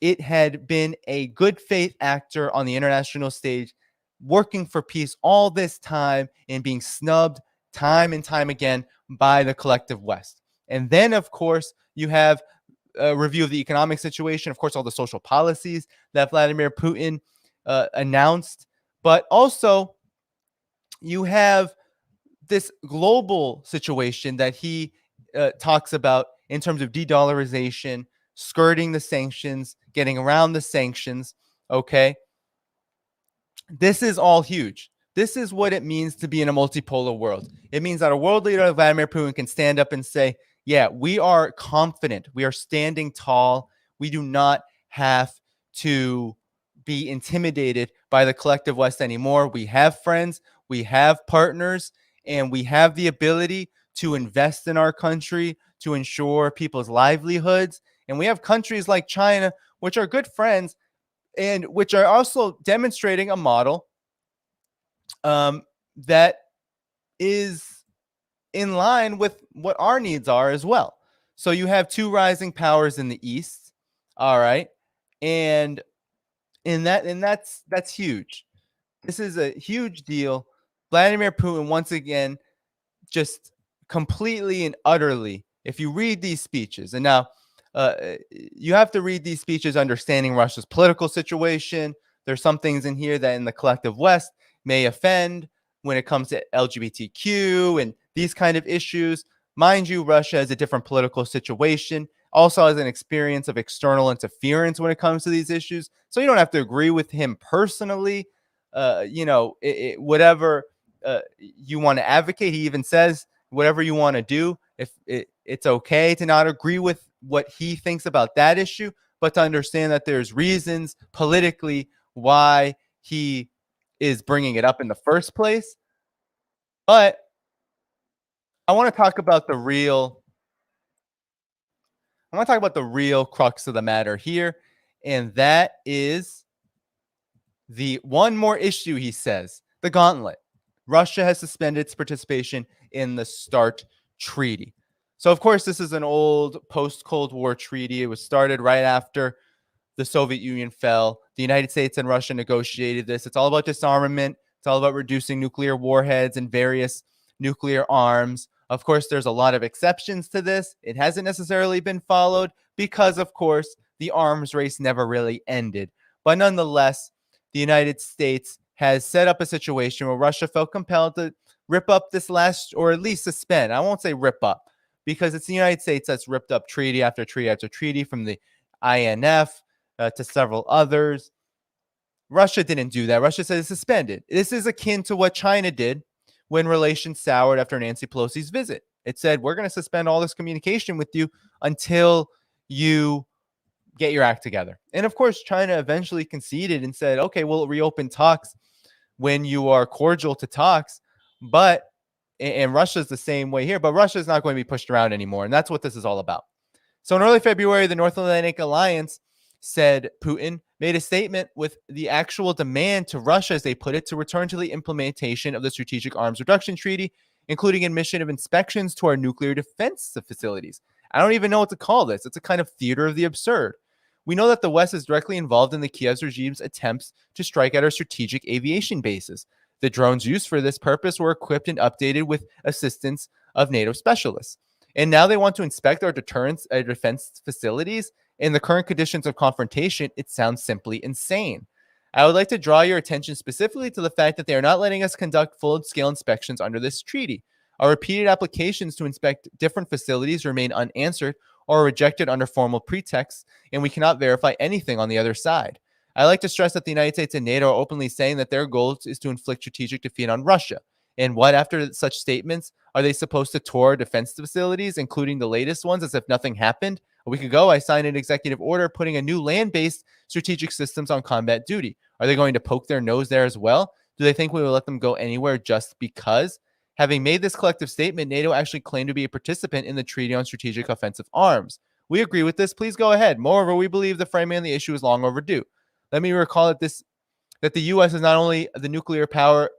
it had been a good faith actor on the international stage, working for peace all this time and being snubbed time and time again by the collective West. And then, of course, you have a review of the economic situation, of course, all the social policies that Vladimir Putin announced, but also you have this global situation that he talks about in terms of de-dollarization, skirting the sanctions, getting around the sanctions. Okay. This is all huge. This is what it means to be in a multipolar world. It means that a world leader like Vladimir Putin can stand up and say, yeah, we are confident. We are standing tall. We do not have to be intimidated by the collective West anymore. We have friends, we have partners, and we have the ability to invest in our country, to ensure people's livelihoods. And we have countries like China, which are good friends and which are also demonstrating a model that is in line with what our needs are as well. So you have two rising powers in the East. All right. And that's huge. This is a huge deal. Vladimir Putin, once again, just completely and utterly, if you read these speeches, and now you have to read these speeches understanding Russia's political situation. There's some things in here that in the collective West may offend when it comes to LGBTQ and these kind of issues. Mind you, Russia has a different political situation, also has an experience of external interference when it comes to these issues. So you don't have to agree with him personally. Whatever you want to advocate, he even says, whatever you want to do, if it's okay to not agree with what he thinks about that issue, but to understand that there's reasons politically why he is bringing it up in the first place. But I want to talk about the real crux of the matter here, and that is the one more issue, he says, the gauntlet. Russia has suspended its participation in the START treaty. So, of course, this is an old post-Cold War treaty. It was started right after the Soviet Union fell. The United States and Russia negotiated this. It's all about disarmament. It's all about reducing nuclear warheads and various nuclear arms. Of course, there's a lot of exceptions to this. It hasn't necessarily been followed because, of course, the arms race never really ended. But nonetheless, the United States has set up a situation where Russia felt compelled to rip up this last, or at least suspend. I won't say rip up, because it's the United States that's ripped up treaty after treaty after treaty, from the INF to several others. Russia didn't do that. Russia said it's suspended. This is akin to what China did when relations soured after Nancy Pelosi's visit. It said, we're going to suspend all this communication with you until you get your act together. And of course, China eventually conceded and said, okay, we'll reopen talks when you are cordial to talks. And Russia's the same way here, but Russia's not going to be pushed around anymore. And that's what this is all about. So in early February, the North Atlantic Alliance, said Putin, made a statement with the actual demand to Russia, as they put it, to return to the implementation of the Strategic Arms Reduction Treaty, including admission of inspections to our nuclear defense facilities. I don't even know what to call this. It's a kind of theater of the absurd. We know that the West is directly involved in the Kiev regime's attempts to strike at our strategic aviation bases. The drones used for this purpose were equipped and updated with assistance of NATO specialists. And now they want to inspect our defense facilities. In the current conditions of confrontation, it sounds simply insane. I would like to draw your attention specifically to the fact that they are not letting us conduct full-scale inspections under this treaty. Our repeated applications to inspect different facilities remain unanswered or rejected under formal pretexts, and we cannot verify anything on the other side. I like to stress that the United States and NATO are openly saying that their goal is to inflict strategic defeat on Russia. And what, after such statements, are they supposed to tour defense facilities, including the latest ones, as if nothing happened? A week ago, I signed an executive order putting a new land-based strategic systems on combat duty. Are they going to poke their nose there as well? Do they think we will let them go anywhere just because? Having made this collective statement, NATO actually claimed to be a participant in the Treaty on Strategic Offensive Arms. We agree with this. Please go ahead. Moreover, we believe the framing of the issue is long overdue. Let me recall that the U.S. is not only the nuclear power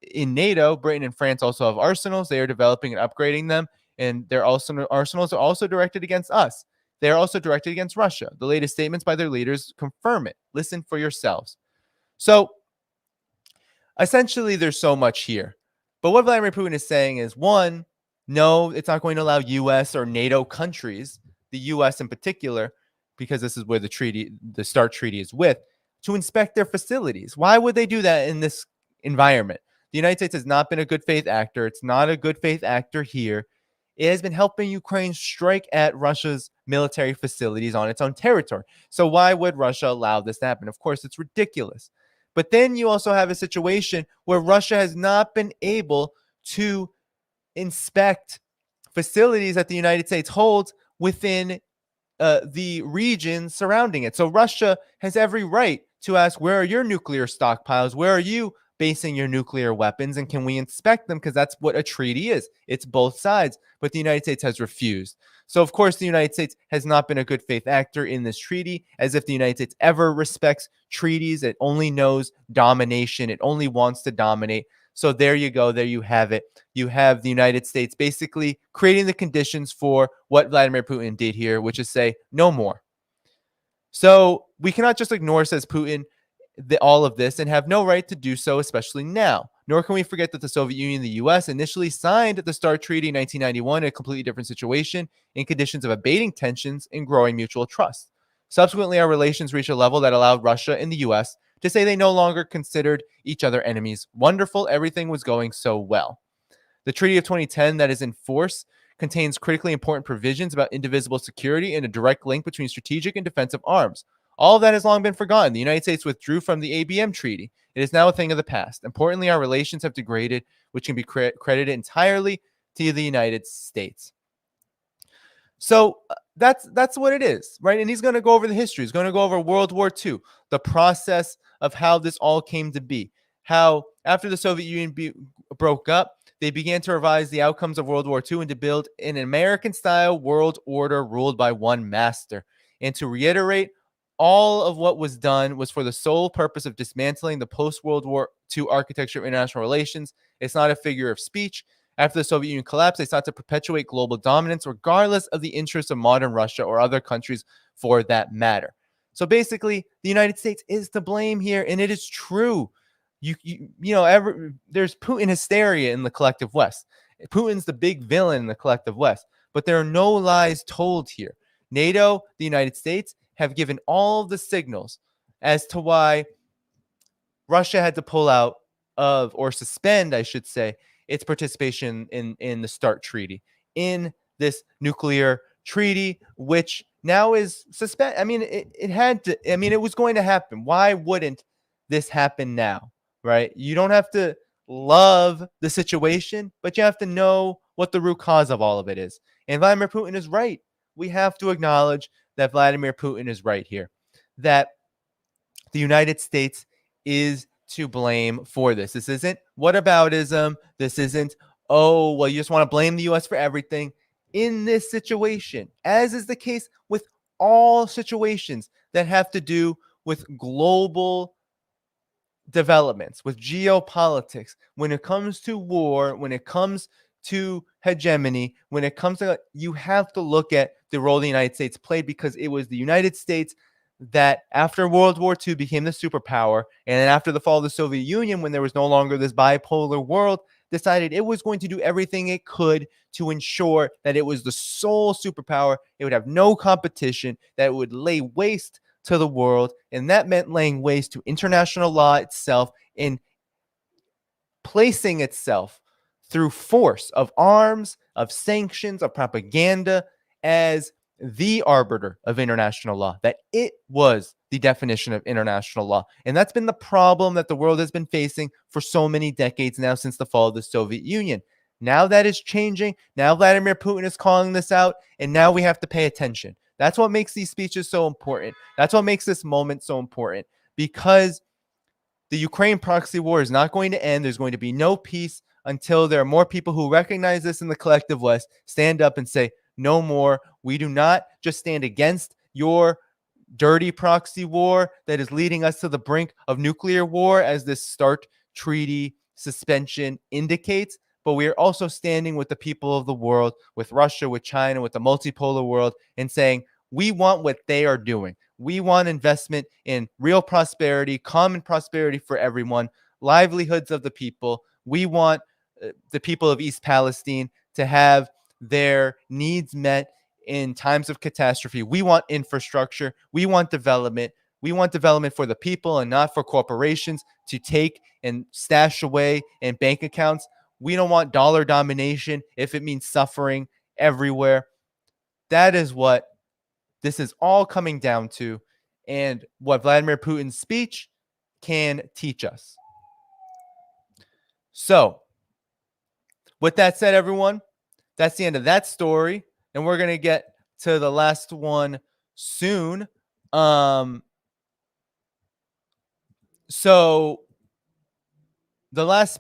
in NATO. Britain and France also have arsenals. They are developing and upgrading them, and their arsenals are also directed against us. They are also directed against Russia. The latest statements by their leaders confirm it. Listen for yourselves. So essentially, there's so much here. But what Vladimir Putin is saying is, one, no, it's not going to allow U.S. or NATO countries, the U.S. in particular, because this is where the START treaty is with, to inspect their facilities. Why would they do that in this environment? The United States has not been a good faith actor. It's not a good faith actor here. It has been helping Ukraine strike at Russia's military facilities on its own territory. So why would Russia allow this to happen? Of course, it's ridiculous. But then you also have a situation where Russia has not been able to inspect facilities that the United States holds within the region surrounding it. So Russia has every right to ask, where are your nuclear stockpiles? Where are you basing your nuclear weapons? And can we inspect them? Because that's what a treaty is. It's both sides. But the United States has refused. So, of course, the United States has not been a good faith actor in this treaty, as if the United States ever respects treaties. It only knows domination. It only wants to dominate. So there you go. There you have it. You have the United States basically creating the conditions for what Vladimir Putin did here, which is say no more. So we cannot just ignore, says Putin, all of this and have no right to do so, especially now. Nor can we forget that the Soviet Union and the U.S. initially signed the START Treaty in 1991 in a completely different situation, in conditions of abating tensions and growing mutual trust. Subsequently, our relations reached a level that allowed Russia and the U.S. to say they no longer considered each other enemies. Wonderful, everything was going so well. The Treaty of 2010 that is in force contains critically important provisions about indivisible security and a direct link between strategic and defensive arms. All of that has long been forgotten. The United States withdrew from the ABM Treaty. It is now a thing of the past. Importantly, our relations have degraded, which can be credited entirely to the United States. So that's what it is, right? And he's going to go over the history. He's going to go over World War II, the process of how this all came to be, how after the Soviet Union broke up, they began to revise the outcomes of World War II and to build an American-style world order ruled by one master. And to reiterate, all of what was done was for the sole purpose of dismantling the post-World War II architecture of international relations. It's not a figure of speech. After the Soviet Union collapsed, they sought to perpetuate global dominance regardless of the interests of modern Russia or other countries for that matter. So basically, the United States is to blame here, and it is true. There's Putin hysteria in the collective West. Putin's the big villain in the collective West, but there are no lies told here. NATO, the United States, have given all the signals as to why Russia had to pull out of, or suspend, I should say, its participation in the START treaty, in this nuclear treaty, which now is suspended. I mean, it had to, I mean, it was going to happen. Why wouldn't this happen now, right? You don't have to love the situation, but you have to know what the root cause of all of it is. And Vladimir Putin is right. We have to acknowledge that Vladimir Putin is right here, that the United States is to blame for this. This isn't whataboutism. This isn't, oh, well, you just want to blame the U.S. for everything. In this situation, as is the case with all situations that have to do with global developments, with geopolitics, when it comes to war, when it comes to hegemony, when it comes to, you have to look at the role the United States played, because it was the United States that after World War II became the superpower, and then after the fall of the Soviet Union, when there was no longer this bipolar world, decided it was going to do everything it could to ensure that it was the sole superpower. It would have no competition, that it would lay waste to the world, and that meant laying waste to international law itself and placing itself through force of arms, of sanctions, of propaganda as the arbiter of international law, that it was the definition of international law. And that's been the problem that the world has been facing for so many decades now, since the fall of the Soviet Union. Now that is changing. Now Vladimir Putin is calling this out, and now we have to pay attention. That's what makes these speeches so important. That's what makes this moment so important, because the Ukraine proxy war is not going to end. There's going to be no peace until there are more people who recognize this in the collective West, stand up and say, no more. We do not just stand against your dirty proxy war that is leading us to the brink of nuclear war, as this START treaty suspension indicates. But we are also standing with the people of the world, with Russia, with China, with the multipolar world, and saying, we want what they are doing. We want investment in real prosperity, common prosperity for everyone, livelihoods of the people. We want the people of East Palestine to have their needs met in times of catastrophe. We want infrastructure. We want development. We want development for the people and not for corporations to take and stash away in bank accounts. We don't want dollar domination if it means suffering everywhere. That is what this is all coming down to, and what Vladimir Putin's speech can teach us. So, with that said, everyone, that's the end of that story, and we're going to get to the last one soon. So the last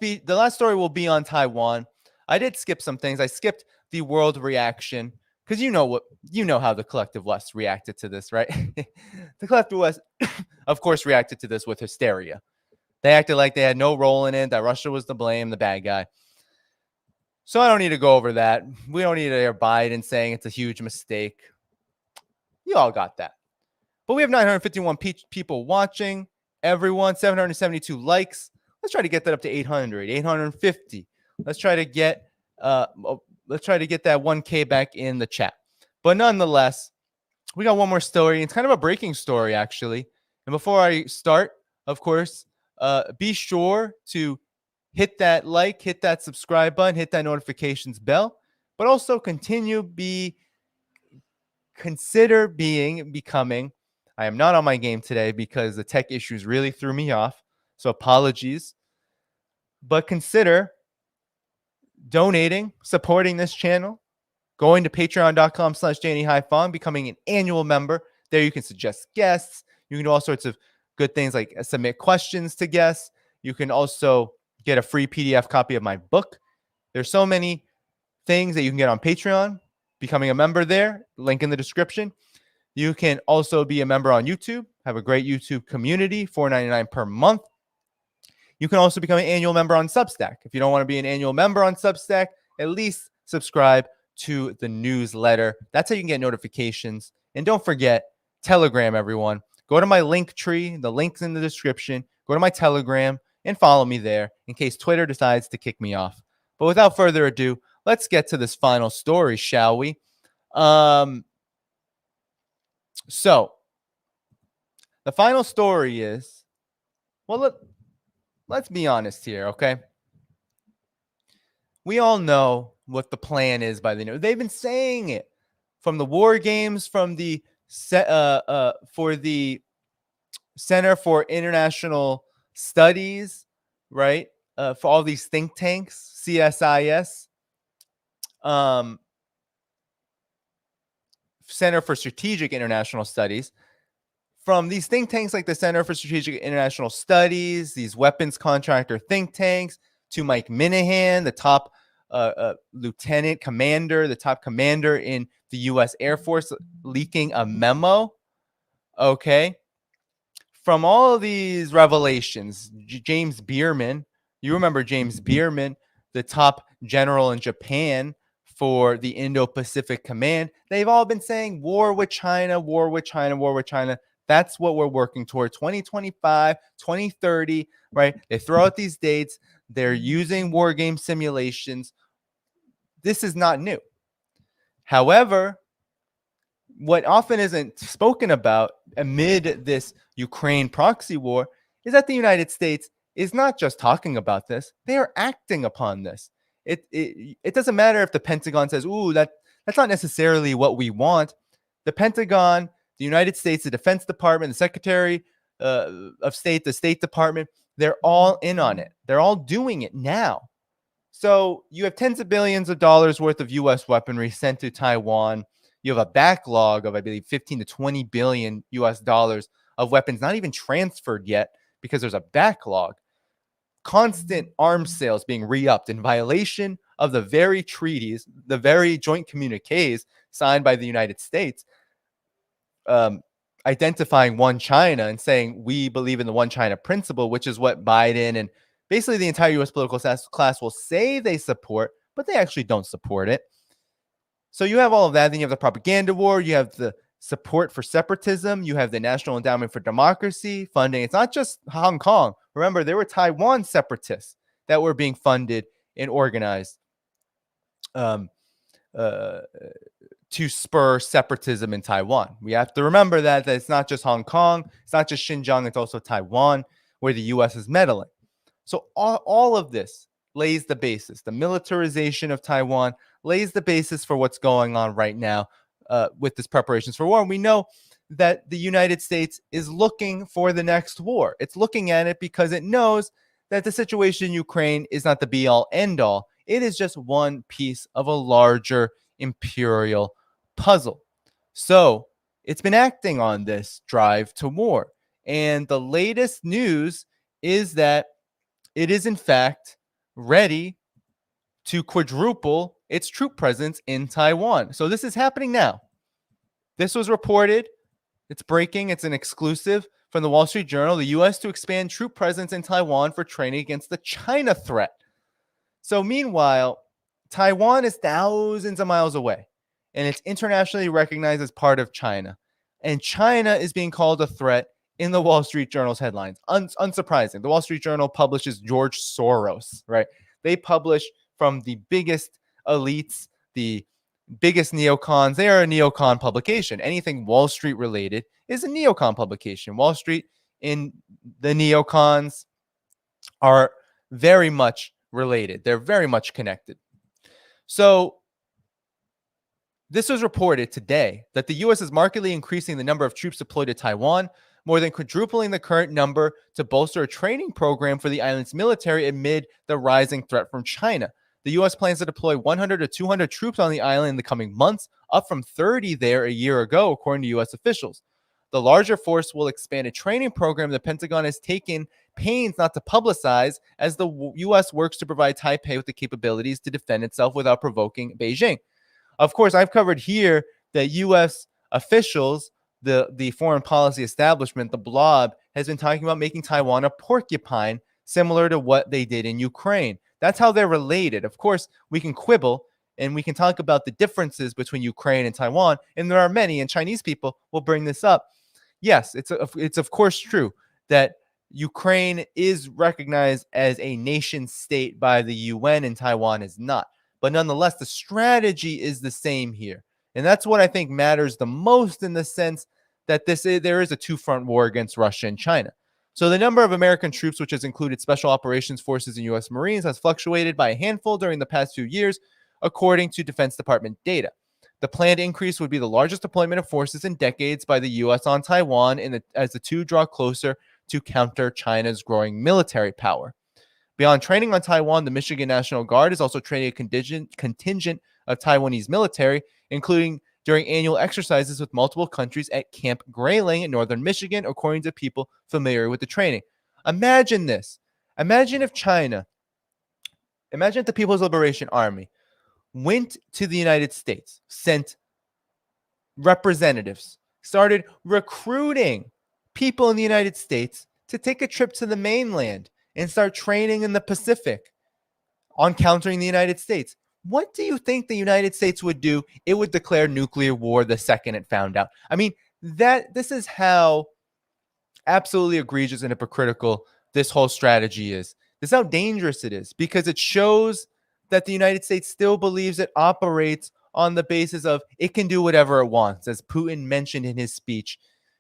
story will be on Taiwan. I did skip some things. I skipped the world reaction because you know how the collective West reacted to this, right? The collective West, of course, reacted to this with hysteria. They acted like they had no role in it, that Russia was to blame, the bad guy. So I don't need to go over that. We don't need to hear Biden saying it's a huge mistake. You all got that. But we have 951 people watching. Everyone, 772 likes. Let's try to get that up to 800, 850. Let's try to get that 1K back in the chat. But nonetheless, we got one more story. It's kind of a breaking story, actually. And before I start, of course, be sure to hit that like, hit that subscribe button, hit that notifications bell, but also consider becoming. I am not on my game today because the tech issues really threw me off. So apologies. But consider donating, supporting this channel, going to patreon.com/DannyHaiFong, becoming an annual member. There you can suggest guests. You can do all sorts of good things like submit questions to guests. You can also get a free PDF copy of my book. There's so many things that you can get on Patreon. Becoming a member there, link in the description. You can also be a member on YouTube, have a great YouTube community, $4.99 per month. You can also become an annual member on Substack. If you don't want to be an annual member on Substack, at least subscribe to the newsletter. That's how you can get notifications. And don't forget, Telegram, everyone. Go to my link tree. The link's in the description. Go to my Telegram and follow me there in case Twitter decides to kick me off. But without further ado, let's get to this final story, shall we? So the final story is, well, let's be honest here, okay? We all know what the plan is by the new. They've been saying it from the war games, from the for the Center for International Studies, right? For all these think tanks, CSIS, Center for Strategic International Studies. From these think tanks like the Center for Strategic International Studies, these weapons contractor think tanks, to Mike Minahan, the top lieutenant commander, the top commander in the U.S. Air Force, leaking a memo. Okay. From all of these revelations, James Bierman, you remember James Bierman, the top general in Japan for the Indo-Pacific Command. They've all been saying war with China, war with China, war with China. That's what we're working toward, 2025, 2030, right? They throw out these dates. They're using war game simulations. This is not new. However, what often isn't spoken about amid this Ukraine proxy war is that the United States is not just talking about this. They are acting upon this. It doesn't matter if the Pentagon says, ooh, that's not necessarily what we want. The Pentagon, the United States, the Defense Department, the Secretary of State, the State Department, they're all in on it. They're all doing it now. So you have tens of billions of dollars worth of U.S. weaponry sent to Taiwan. You have a backlog of, I believe, 15 to 20 billion U.S. dollars of weapons not even transferred yet because there's a backlog. Constant arms sales being re-upped in violation of the very treaties, the very joint communiques signed by the United States. I identifying one China and saying we believe in the one China principle, which is what Biden and basically the entire U.S. political class will say they support, but they actually don't support it. So you have all of that. Then you have the propaganda war. You have the support for separatism. You have the National Endowment for Democracy funding. It's not just Hong Kong. Remember, there were Taiwan separatists that were being funded and organized to spur separatism in Taiwan. We have to remember that it's not just Hong Kong. It's not just Xinjiang. It's also Taiwan, where the U.S. is meddling. So all of this lays the basis. The militarization of Taiwan lays the basis for what's going on right now with this preparations for war. And we know that the United States is looking for the next war. It's looking at it because it knows that the situation in Ukraine is not the be-all, end-all. It is just one piece of a larger imperial puzzle. So it's been acting on this drive to war. And the latest news is that it is, in fact, ready to quadruple its troop presence in Taiwan. So this is happening now. This was reported. It's breaking. It's an exclusive from the Wall Street Journal. The U.S. to expand troop presence in Taiwan for training against the China threat. So meanwhile, Taiwan is thousands of miles away, and it's internationally recognized as part of China. And China is being called a threat in the Wall Street Journal's headlines. Unsurprising. The Wall Street Journal publishes George Soros, right? They publish from the biggest elites, the biggest neocons. They are a neocon publication. Anything Wall Street related is a neocon publication. Wall Street and the neocons are very much related. They're very much connected. So this was reported today that the U.S. is markedly increasing the number of troops deployed to Taiwan, more than quadrupling the current number to bolster a training program for the island's military amid the rising threat from China. The U.S. plans to deploy 100 to 200 troops on the island in the coming months, up from 30 there a year ago, according to U.S. officials. The larger force will expand a training program the Pentagon has taken pains not to publicize as the U.S. works to provide Taipei with the capabilities to defend itself without provoking Beijing. Of course, I've covered here that U.S. officials, the foreign policy establishment, the blob, has been talking about making Taiwan a porcupine, similar to what they did in Ukraine. That's how they're related. Of course, we can quibble and we can talk about the differences between Ukraine and Taiwan, and there are many, and Chinese people will bring this up. Yes, it's of course true that Ukraine is recognized as a nation state by the UN and Taiwan is not. But nonetheless, the strategy is the same here. And that's what I think matters the most, in the sense that there is a two-front war against Russia and China. So the number of American troops, which has included special operations forces and U.S. Marines, has fluctuated by a handful during the past few years, according to Defense Department data. The planned increase would be the largest deployment of forces in decades by the U.S. on Taiwan, as the two draw closer to counter China's growing military power. Beyond training on Taiwan, the Michigan National Guard is also training a contingent of Taiwanese military, including during annual exercises with multiple countries at Camp Grayling in northern Michigan, according to people familiar with the training. Imagine this. Imagine if the People's Liberation Army went to the United States, sent representatives, started recruiting people in the United States to take a trip to the mainland and start training in the Pacific on countering the United States. What do you think the United States would do? It would declare nuclear war the second it found out. I mean, this is how absolutely egregious and hypocritical this whole strategy is. This is how dangerous it is, because it shows that the United States still believes it operates on the basis of it can do whatever it wants, as Putin mentioned in his speech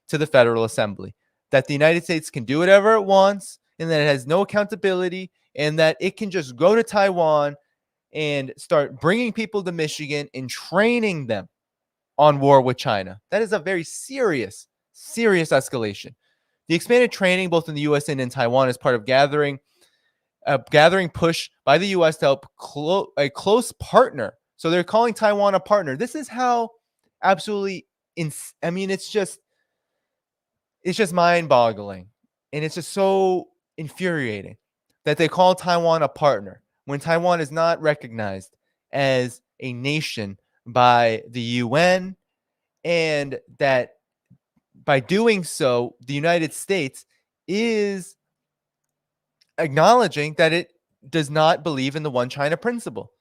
to the Federal Assembly, that the United States can do whatever it wants and that it has no accountability, and that it can just go to Taiwan and start bringing people to Michigan and training them on war with China. That is a very serious escalation. The expanded training, both in the U.S. and in Taiwan, is part of gathering push by the U.S. to help a close partner. So they're calling Taiwan a partner. This is how absolutely, it's just mind-boggling. And it's just so infuriating that they call Taiwan a partner when Taiwan is not recognized as a nation by the UN, and that by doing so, the United States is acknowledging that it does not believe in the one China principle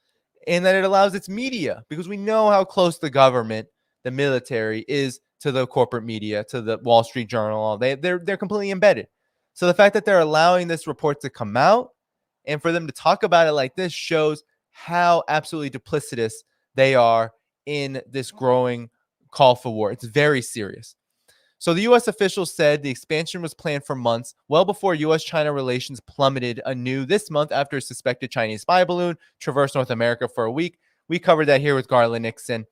and that it allows its media, because we know how close the government, the military, is to the corporate media, to the Wall Street Journal. They're completely embedded. So the fact that they're allowing this report to come out and for them to talk about it like this shows how absolutely duplicitous they are in this growing call for war. It's very serious. So the U.S. officials said the expansion was planned for months, well before U.S.-China relations plummeted anew this month after a suspected Chinese spy balloon traversed North America for a week. We covered that here with Garland Nixon.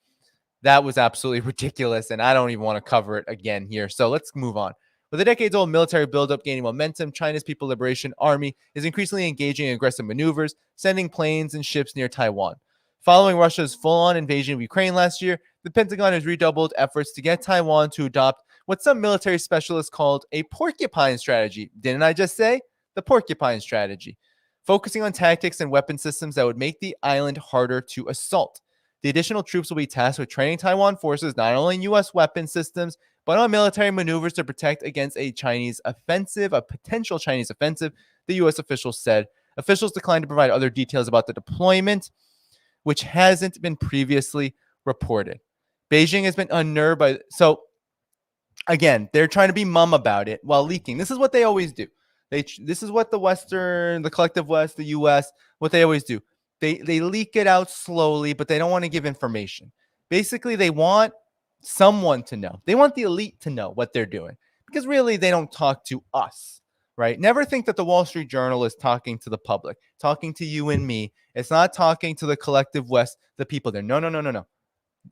That was absolutely ridiculous, and I don't even want to cover it again here. So let's move on. With a decades-old military buildup gaining momentum, China's People's Liberation Army is increasingly engaging in aggressive maneuvers, sending planes and ships near Taiwan. Following Russia's full-on invasion of Ukraine last year, the Pentagon has redoubled efforts to get Taiwan to adopt what some military specialists called a porcupine strategy. Didn't I just say? The porcupine strategy. Focusing on tactics and weapon systems that would make the island harder to assault. The additional troops will be tasked with training Taiwan forces not only in U.S. weapon systems, but on military maneuvers to protect against a Chinese offensive, a potential Chinese offensive, the U.S. officials said. Officials declined to provide other details about the deployment, which hasn't been previously reported. Beijing has been unnerved by... So, again, they're trying to be mum about it while leaking. This is what they always do. This is what the collective West, the U.S., what they always do. They leak it out slowly, but they don't want to give information. Basically, they want someone to know. They want the elite to know what they're doing because really they don't talk to us, right? Never think that the Wall Street Journal is talking to the public, talking to you and me. It's not talking to the collective West, the people there. No.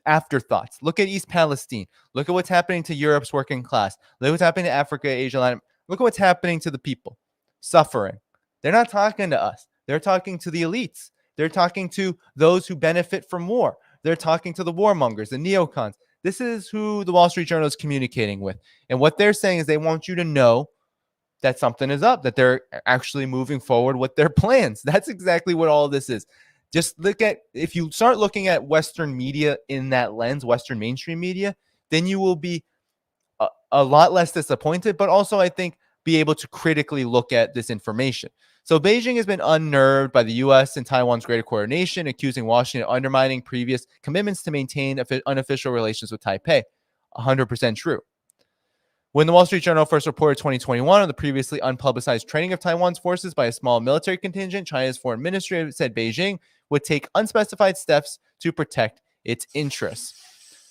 Afterthoughts. Look at East Palestine. Look at what's happening to Europe's working class. Look at what's happening to Africa, Asia, Latin. Look at what's happening to the people suffering. They're not talking to us. They're talking to the elites. They're talking to those who benefit from war. They're talking to the warmongers, the neocons. This is who the Wall Street Journal is communicating with. And what they're saying is they want you to know that something is up, that they're actually moving forward with their plans. That's exactly what all this is. Just if you start looking at Western media in that lens, Western mainstream media, then you will be a lot less disappointed, but also I think be able to critically look at this information. So Beijing has been unnerved by the U.S. and Taiwan's greater coordination, accusing Washington of undermining previous commitments to maintain unofficial relations with Taipei. 100% true. When the Wall Street Journal first reported 2021 on the previously unpublicized training of Taiwan's forces by a small military contingent, China's foreign ministry said Beijing would take unspecified steps to protect its interests.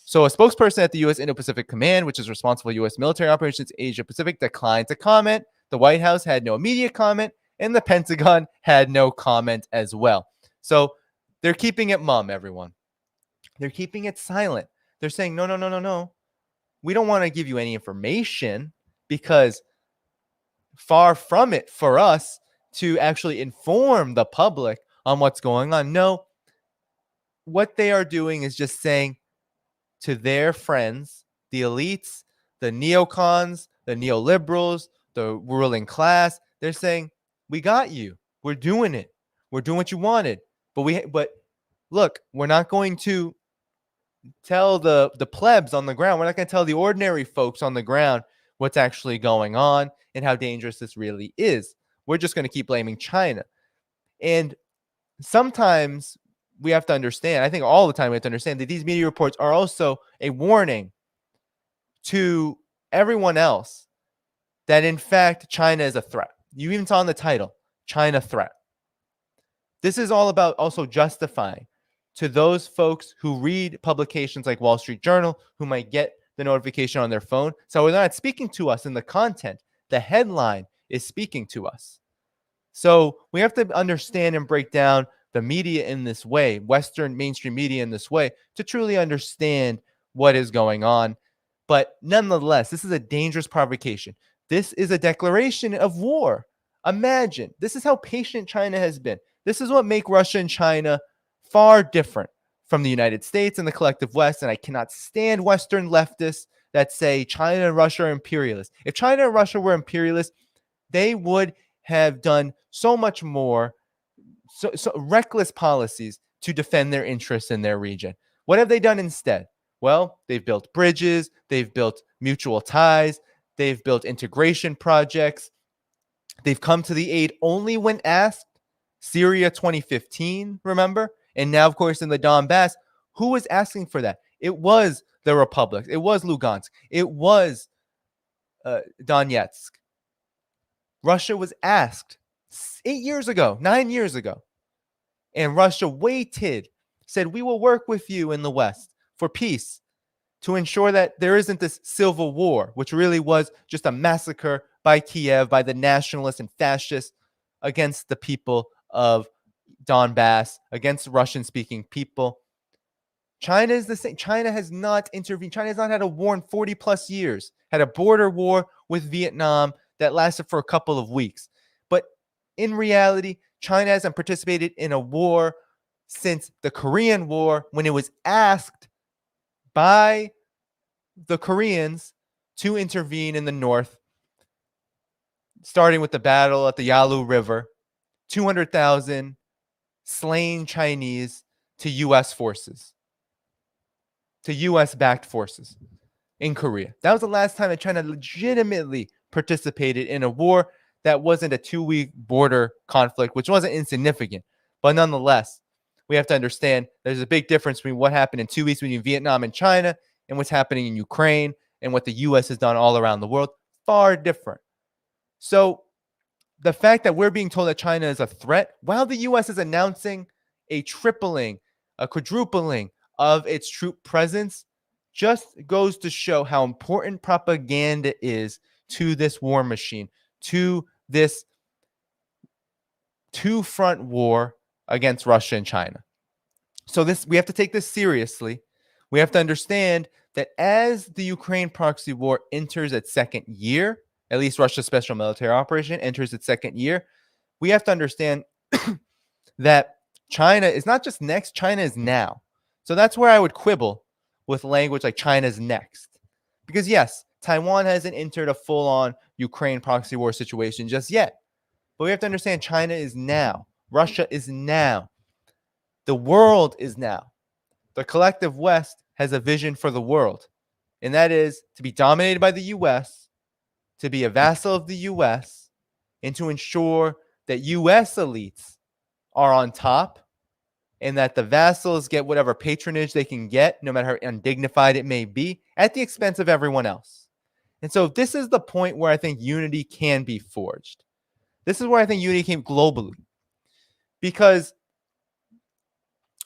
So a spokesperson at the U.S. Indo-Pacific Command, which is responsible for U.S. military operations in Asia-Pacific, declined to comment. The White House had no immediate comment, and the Pentagon had no comment as well. So they're keeping it mum, everyone. They're keeping it silent. They're saying, no. We don't want to give you any information because far from it for us to actually inform the public on what's going on. No, what they are doing is just saying to their friends, the elites, the neocons, the neoliberals, the ruling class, they're saying, we got you. We're doing it. We're doing what you wanted. But look, we're not going to tell the plebs on the ground. We're not going to tell the ordinary folks on the ground what's actually going on and how dangerous this really is. We're just going to keep blaming China. And sometimes we have to understand, I think all the time we have to understand that these media reports are also a warning to everyone else that in fact China is a threat. You even saw in the title, China threat. This is all about also justifying to those folks who read publications like Wall Street Journal, who might get the notification on their phone. So they're not speaking to us in the content. The headline is speaking to us. So we have to understand and break down the media in this way, Western mainstream media in this way, to truly understand what is going on. But nonetheless, this is a dangerous provocation. This is a declaration of war. Imagine, this is how patient China has been. This is what makes Russia and China far different from the United States and the collective West. And I cannot stand Western leftists that say China and Russia are imperialists. If China and Russia were imperialists, they would have done so much more, so reckless policies to defend their interests in their region. What have they done instead? Well, they've built bridges, they've built mutual ties, they've built integration projects. They've come to the aid only when asked. Syria 2015, remember? And now, of course, in the Donbass, who was asking for that? It was the republics. It was Lugansk. It was Donetsk. Russia was asked 8 years ago, 9 years ago. And Russia waited, said, we will work with you in the West for peace to ensure that there isn't this civil war, which really was just a massacre by Kiev, by the nationalists and fascists against the people of Donbass, against Russian-speaking people. China is the same. China has not intervened. China has not had a war in 40 plus years, had a border war with Vietnam that lasted for a couple of weeks. But in reality, China hasn't participated in a war since the Korean War, when it was asked by the Koreans to intervene in the north, starting with the battle at the Yalu River, 200,000 slain Chinese to U.S. forces, to U.S.-backed forces in Korea. That was the last time that China legitimately participated in a war that wasn't a 2-week border conflict, which wasn't insignificant. But nonetheless, we have to understand there's a big difference between what happened in 2 weeks between Vietnam and China and what's happening in Ukraine and what the U.S. has done all around the world. Far different. So the fact that we're being told that China is a threat, while the U.S. is announcing a tripling, a quadrupling of its troop presence, just goes to show how important propaganda is to this war machine, to this two-front war against Russia and China. So we have to take this seriously. We have to understand that as the Ukraine proxy war enters its second year, at least Russia's special military operation enters its second year, we have to understand that China is not just next, China is now. So that's where I would quibble with language like China's next. Because yes, Taiwan hasn't entered a full-on Ukraine proxy war situation just yet. But we have to understand China is now. Russia is now. The world is now. The collective West has a vision for the world. And that is to be dominated by the U.S., to be a vassal of the U.S., and to ensure that U.S. elites are on top and that the vassals get whatever patronage they can get, no matter how undignified it may be, at the expense of everyone else. And so this is the point where I think unity can be forged. This is where I think unity came globally. Because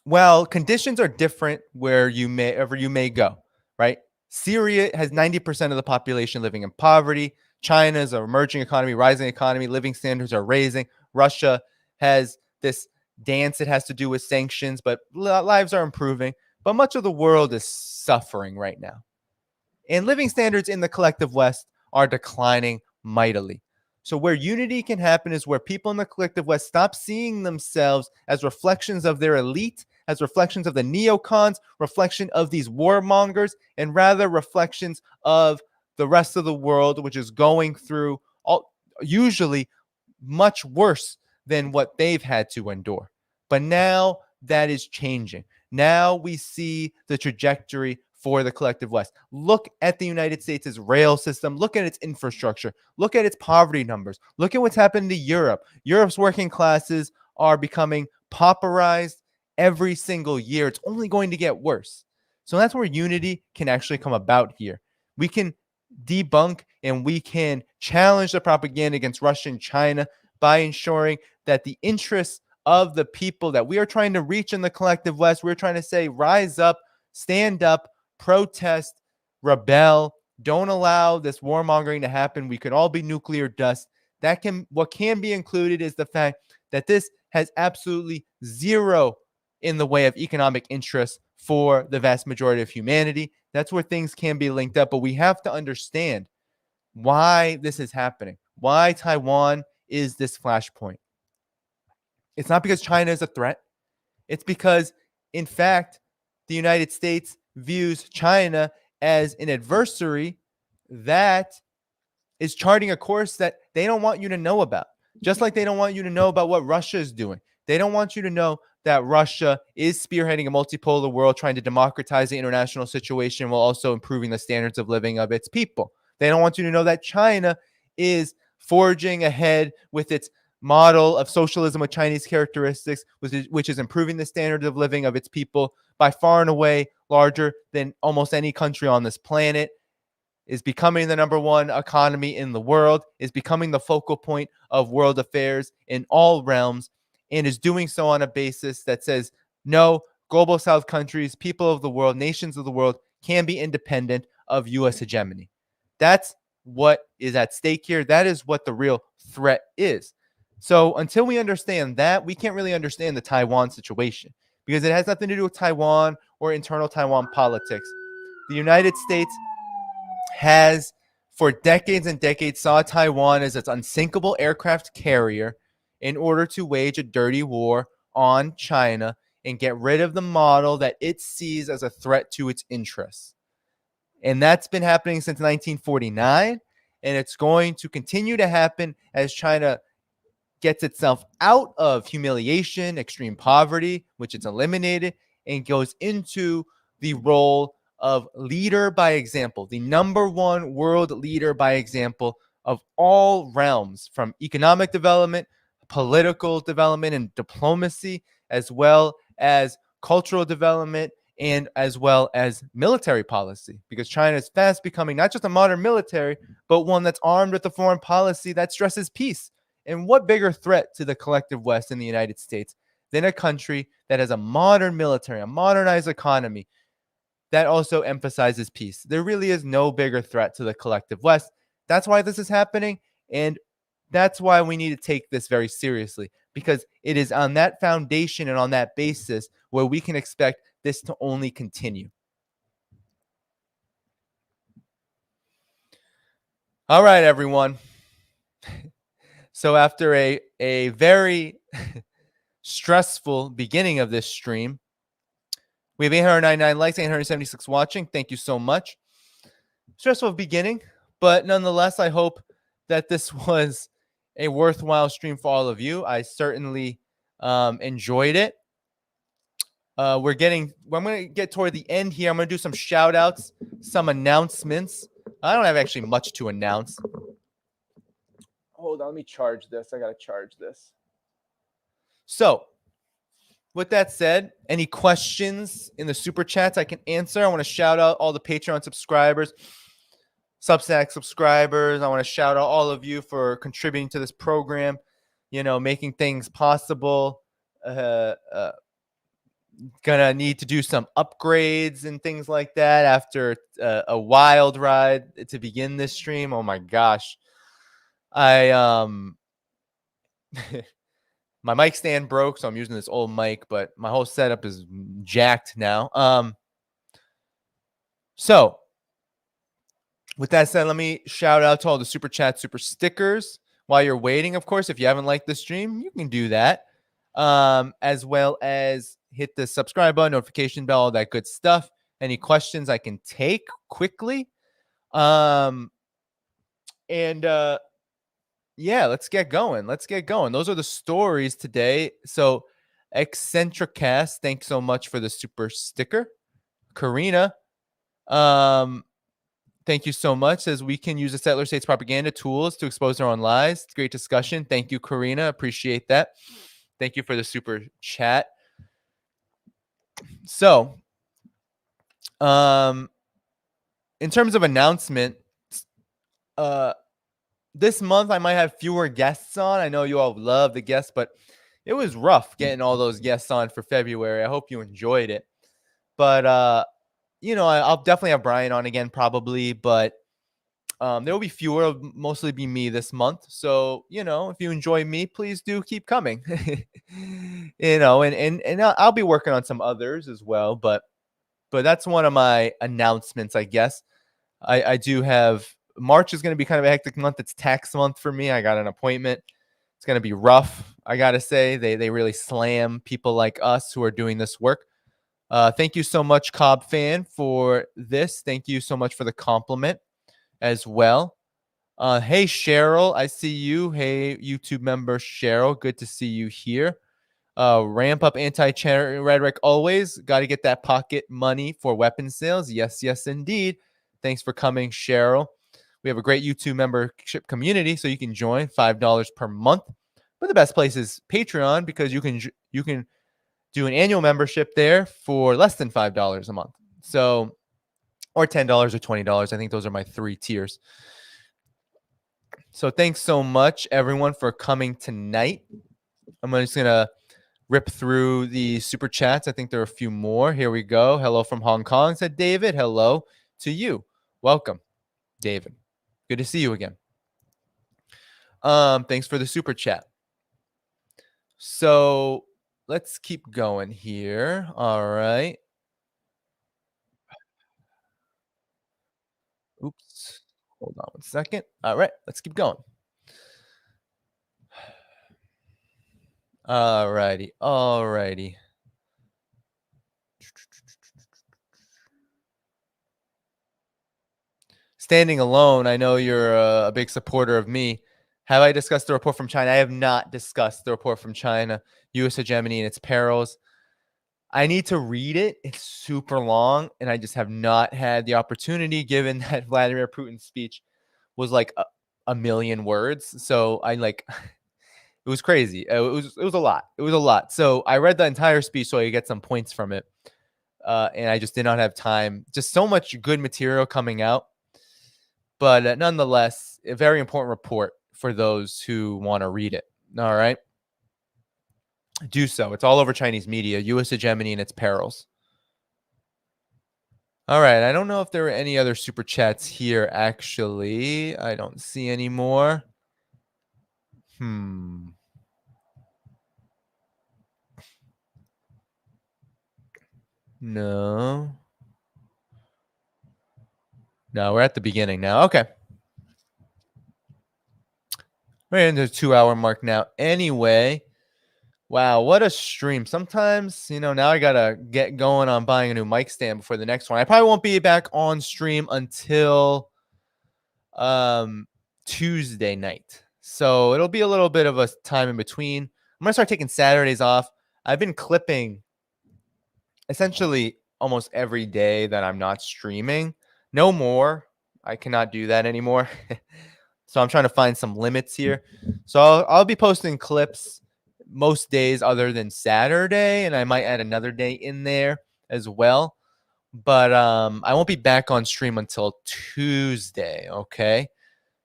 while conditions are different wherever you may go, right? Syria has 90% of the population living in poverty. China is an emerging economy, rising economy, living standards are raising. Russia has this dance it has to do with sanctions, but lives are improving. But much of the world is suffering right now. And living standards in the collective West are declining mightily. So where unity can happen is where people in the collective West stop seeing themselves as reflections of their elite, as reflections of the neocons, reflection of these warmongers, and rather reflections of the rest of the world, which is going through usually much worse than what they've had to endure. But now that is changing. Now we see the trajectory for the collective West. Look at the United States' rail system. Look at its infrastructure. Look at its poverty numbers. Look at what's happened to Europe. Europe's working classes are becoming pauperized every single year. It's only going to get worse. So that's where unity can actually come about here. We can debunk and we can challenge the propaganda against Russia and China by ensuring that the interests of the people that we are trying to reach in the collective West, we're trying to say, rise up, stand up, protest, rebel, don't allow this warmongering to happen. We could all be nuclear dust. What can be included is the fact that this has absolutely zero in the way of economic interest for the vast majority of humanity. That's where things can be linked up, but we have to understand why this is happening, why Taiwan is this flashpoint. It's not because China is a threat. It's because, in fact, the United States views China as an adversary that is charting a course that they don't want you to know about. Just like they don't want you to know about what Russia is doing. They don't want you to know that Russia is spearheading a multipolar world, trying to democratize the international situation while also improving the standards of living of its people. They don't want you to know that China is forging ahead with its model of socialism with Chinese characteristics, which is improving the standards of living of its people by far and away larger than almost any country on this planet, is becoming the number one economy in the world, is becoming the focal point of world affairs in all realms, and is doing so on a basis that says, no, global South countries, people of the world, nations of the world can be independent of U.S. hegemony. That's what is at stake here. That is what the real threat is. So until we understand that, we can't really understand the Taiwan situation because it has nothing to do with Taiwan or internal Taiwan politics. The United States has, for decades and decades, saw Taiwan as its unsinkable aircraft carrier in order to wage a dirty war on China and get rid of the model that it sees as a threat to its interests. And that's been happening since 1949, and it's going to continue to happen as China gets itself out of humiliation, extreme poverty, which it's eliminated, and goes into the role of leader by example, the number one world leader by example of all realms, from economic development, political development, and diplomacy, as well as cultural development, and as well as military policy, because China is fast becoming not just a modern military, but one that's armed with a foreign policy that stresses peace. And what bigger threat to the collective West in the United States than a country that has a modern military, a modernized economy that also emphasizes peace? There really is no bigger threat to the collective West. That's why this is happening. And that's why we need to take this very seriously, because it is on that foundation and on that basis where we can expect this to only continue. All right, everyone. So after a very stressful beginning of this stream, we have 899 likes, 876 watching. Thank you so much. Stressful beginning, but nonetheless, I hope that this was a worthwhile stream for all of you. I certainly enjoyed it. I'm going to get toward the end here. I'm going to do some shout outs, some announcements. I don't have actually much to announce. Hold on, let me charge this. I got to charge this. So, with that said, any questions in the super chats I can answer? I want to shout out all the Patreon subscribers, Substack subscribers. I want to shout out all of you for contributing to this program, making things possible. Gonna need to do some upgrades and things like that after a wild ride to begin this stream. Oh my gosh. My mic stand broke, so I'm using this old mic, but my whole setup is jacked now. So with that said, let me shout out to all the super chat, super stickers. While you're waiting, of course, if you haven't liked the stream, you can do that. As well as hit the subscribe button, notification bell, all that good stuff. Any questions I can take quickly. Yeah, let's get going. Those are the stories today. So, Eccentricast, thanks so much for the super sticker. Karina, thank you so much. Says we can use the settler states propaganda tools to expose their own lies. Great discussion. Thank you, Karina. Appreciate that. Thank you for the super chat. So, in terms of announcement, this month I might have fewer guests on. I know you all love the guests, but it was rough getting all those guests on for February. I hope you enjoyed it. But I'll definitely have Brian on again probably, but there will be fewer. It'll mostly be me this month. So, if you enjoy me, please do keep coming. And I'll be working on some others as well, but that's one of my announcements, I guess. I do have March is going to be kind of a hectic month. It's tax month for me. I got an appointment. It's going to be rough. I got to say, they really slam people like us who are doing this work. Thank you so much, Cobb fan, for this. Thank you so much for the compliment as well. Hey, Cheryl, I see you. Hey, YouTube member Cheryl, good to see you here. Ramp up anti-China rhetoric always. Got to get that pocket money for weapon sales. Yes, yes, indeed. Thanks for coming, Cheryl. We have a great YouTube membership community, so you can join $5 per month. But the best place is Patreon, because you can do an annual membership there for less than $5 a month. So, or $10 or $20. I think those are my 3 tiers. So thanks so much, everyone, for coming tonight. I'm just going to rip through the super chats. I think there are a few more. Here we go. Hello from Hong Kong, said David. Hello to you. Welcome, David. Good to see you again. Thanks for the super chat. So let's keep going here. All right. Oops. Hold on one second. All right. Let's keep going. All righty. All righty. Standing alone, I know you're a big supporter of me. Have I discussed the report from China? I have not discussed the report from China, U.S. hegemony and its perils. I need to read it. It's super long, and I just have not had the opportunity, given that Vladimir Putin's speech was like a million words. So I it was crazy. It was a lot. It was a lot. So I read the entire speech so I could get some points from it, and I just did not have time. Just so much good material coming out. But nonetheless, a very important report for those who want to read it. All right. Do so. It's all over Chinese media, U.S. hegemony and its perils. All right. I don't know if there were any other super chats here, actually. I don't see any more. No. No, we're at the beginning now. Okay. We're in the 2-hour mark now. Anyway, wow, what a stream. Sometimes, now I got to get going on buying a new mic stand before the next one. I probably won't be back on stream until Tuesday night. So it'll be a little bit of a time in between. I'm going to start taking Saturdays off. I've been clipping essentially almost every day that I'm not streaming. No more. I cannot do that anymore. So I'm trying to find some limits here. So I'll be posting clips most days other than Saturday, and I might add another day in there as well. But I won't be back on stream until Tuesday, okay?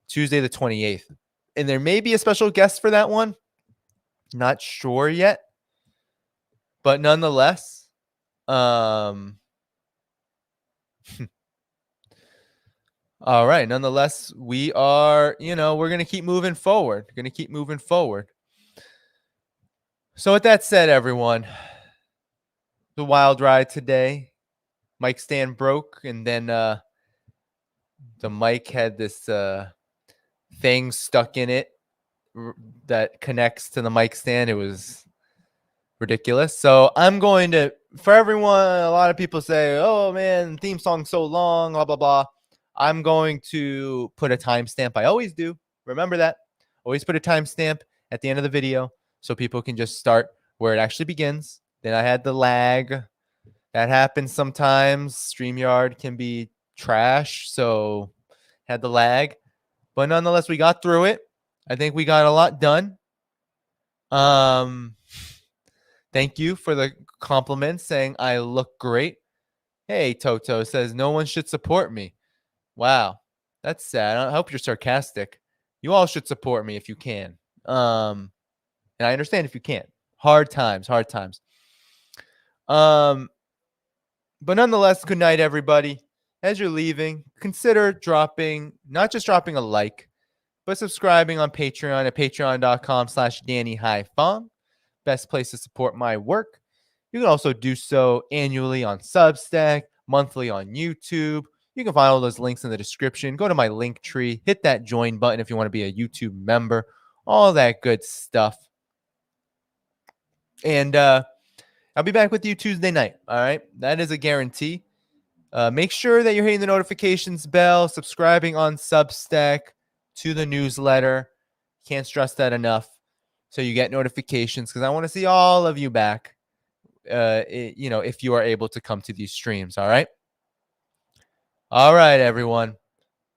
Tuesday the 28th. And there may be a special guest for that one. Not sure yet. But nonetheless, all right. Nonetheless, we are, we're going to keep moving forward. So with that said, everyone, the wild ride today, mic stand broke, and then the mic had this thing stuck in it that connects to the mic stand. It was ridiculous. So I'm going to, for everyone, a lot of people say, oh man, theme song so long, blah, blah, blah. I'm going to put a timestamp. I always do. Remember that. Always put a timestamp at the end of the video so people can just start where it actually begins. Then I had the lag. That happens sometimes. StreamYard can be trash, so had the lag. But nonetheless, we got through it. I think we got a lot done. Thank you for the compliments saying I look great. Hey, Toto says no one should support me. Wow, that's sad. I hope you're sarcastic. You all should support me if you can. And I understand if you can't. Hard times. But nonetheless, good night, everybody. As you're leaving, consider not just dropping a like, but subscribing on Patreon at patreon.com/DannyDhaiphong. Best place to support my work. You can also do so annually on Substack, monthly on YouTube. You can find all those links in the description. Go to my link tree, hit that join button if you want to be a YouTube member, all that good stuff. And I'll be back with you Tuesday night. All right. That is a guarantee. Make sure that you're hitting the notifications bell, subscribing on Substack to the newsletter. Can't stress that enough. so you get notifications, because I want to see all of you back. If you are able to come to these streams. All right. All right, everyone.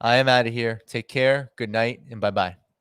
I am out of here. Take care. Good night, and bye-bye.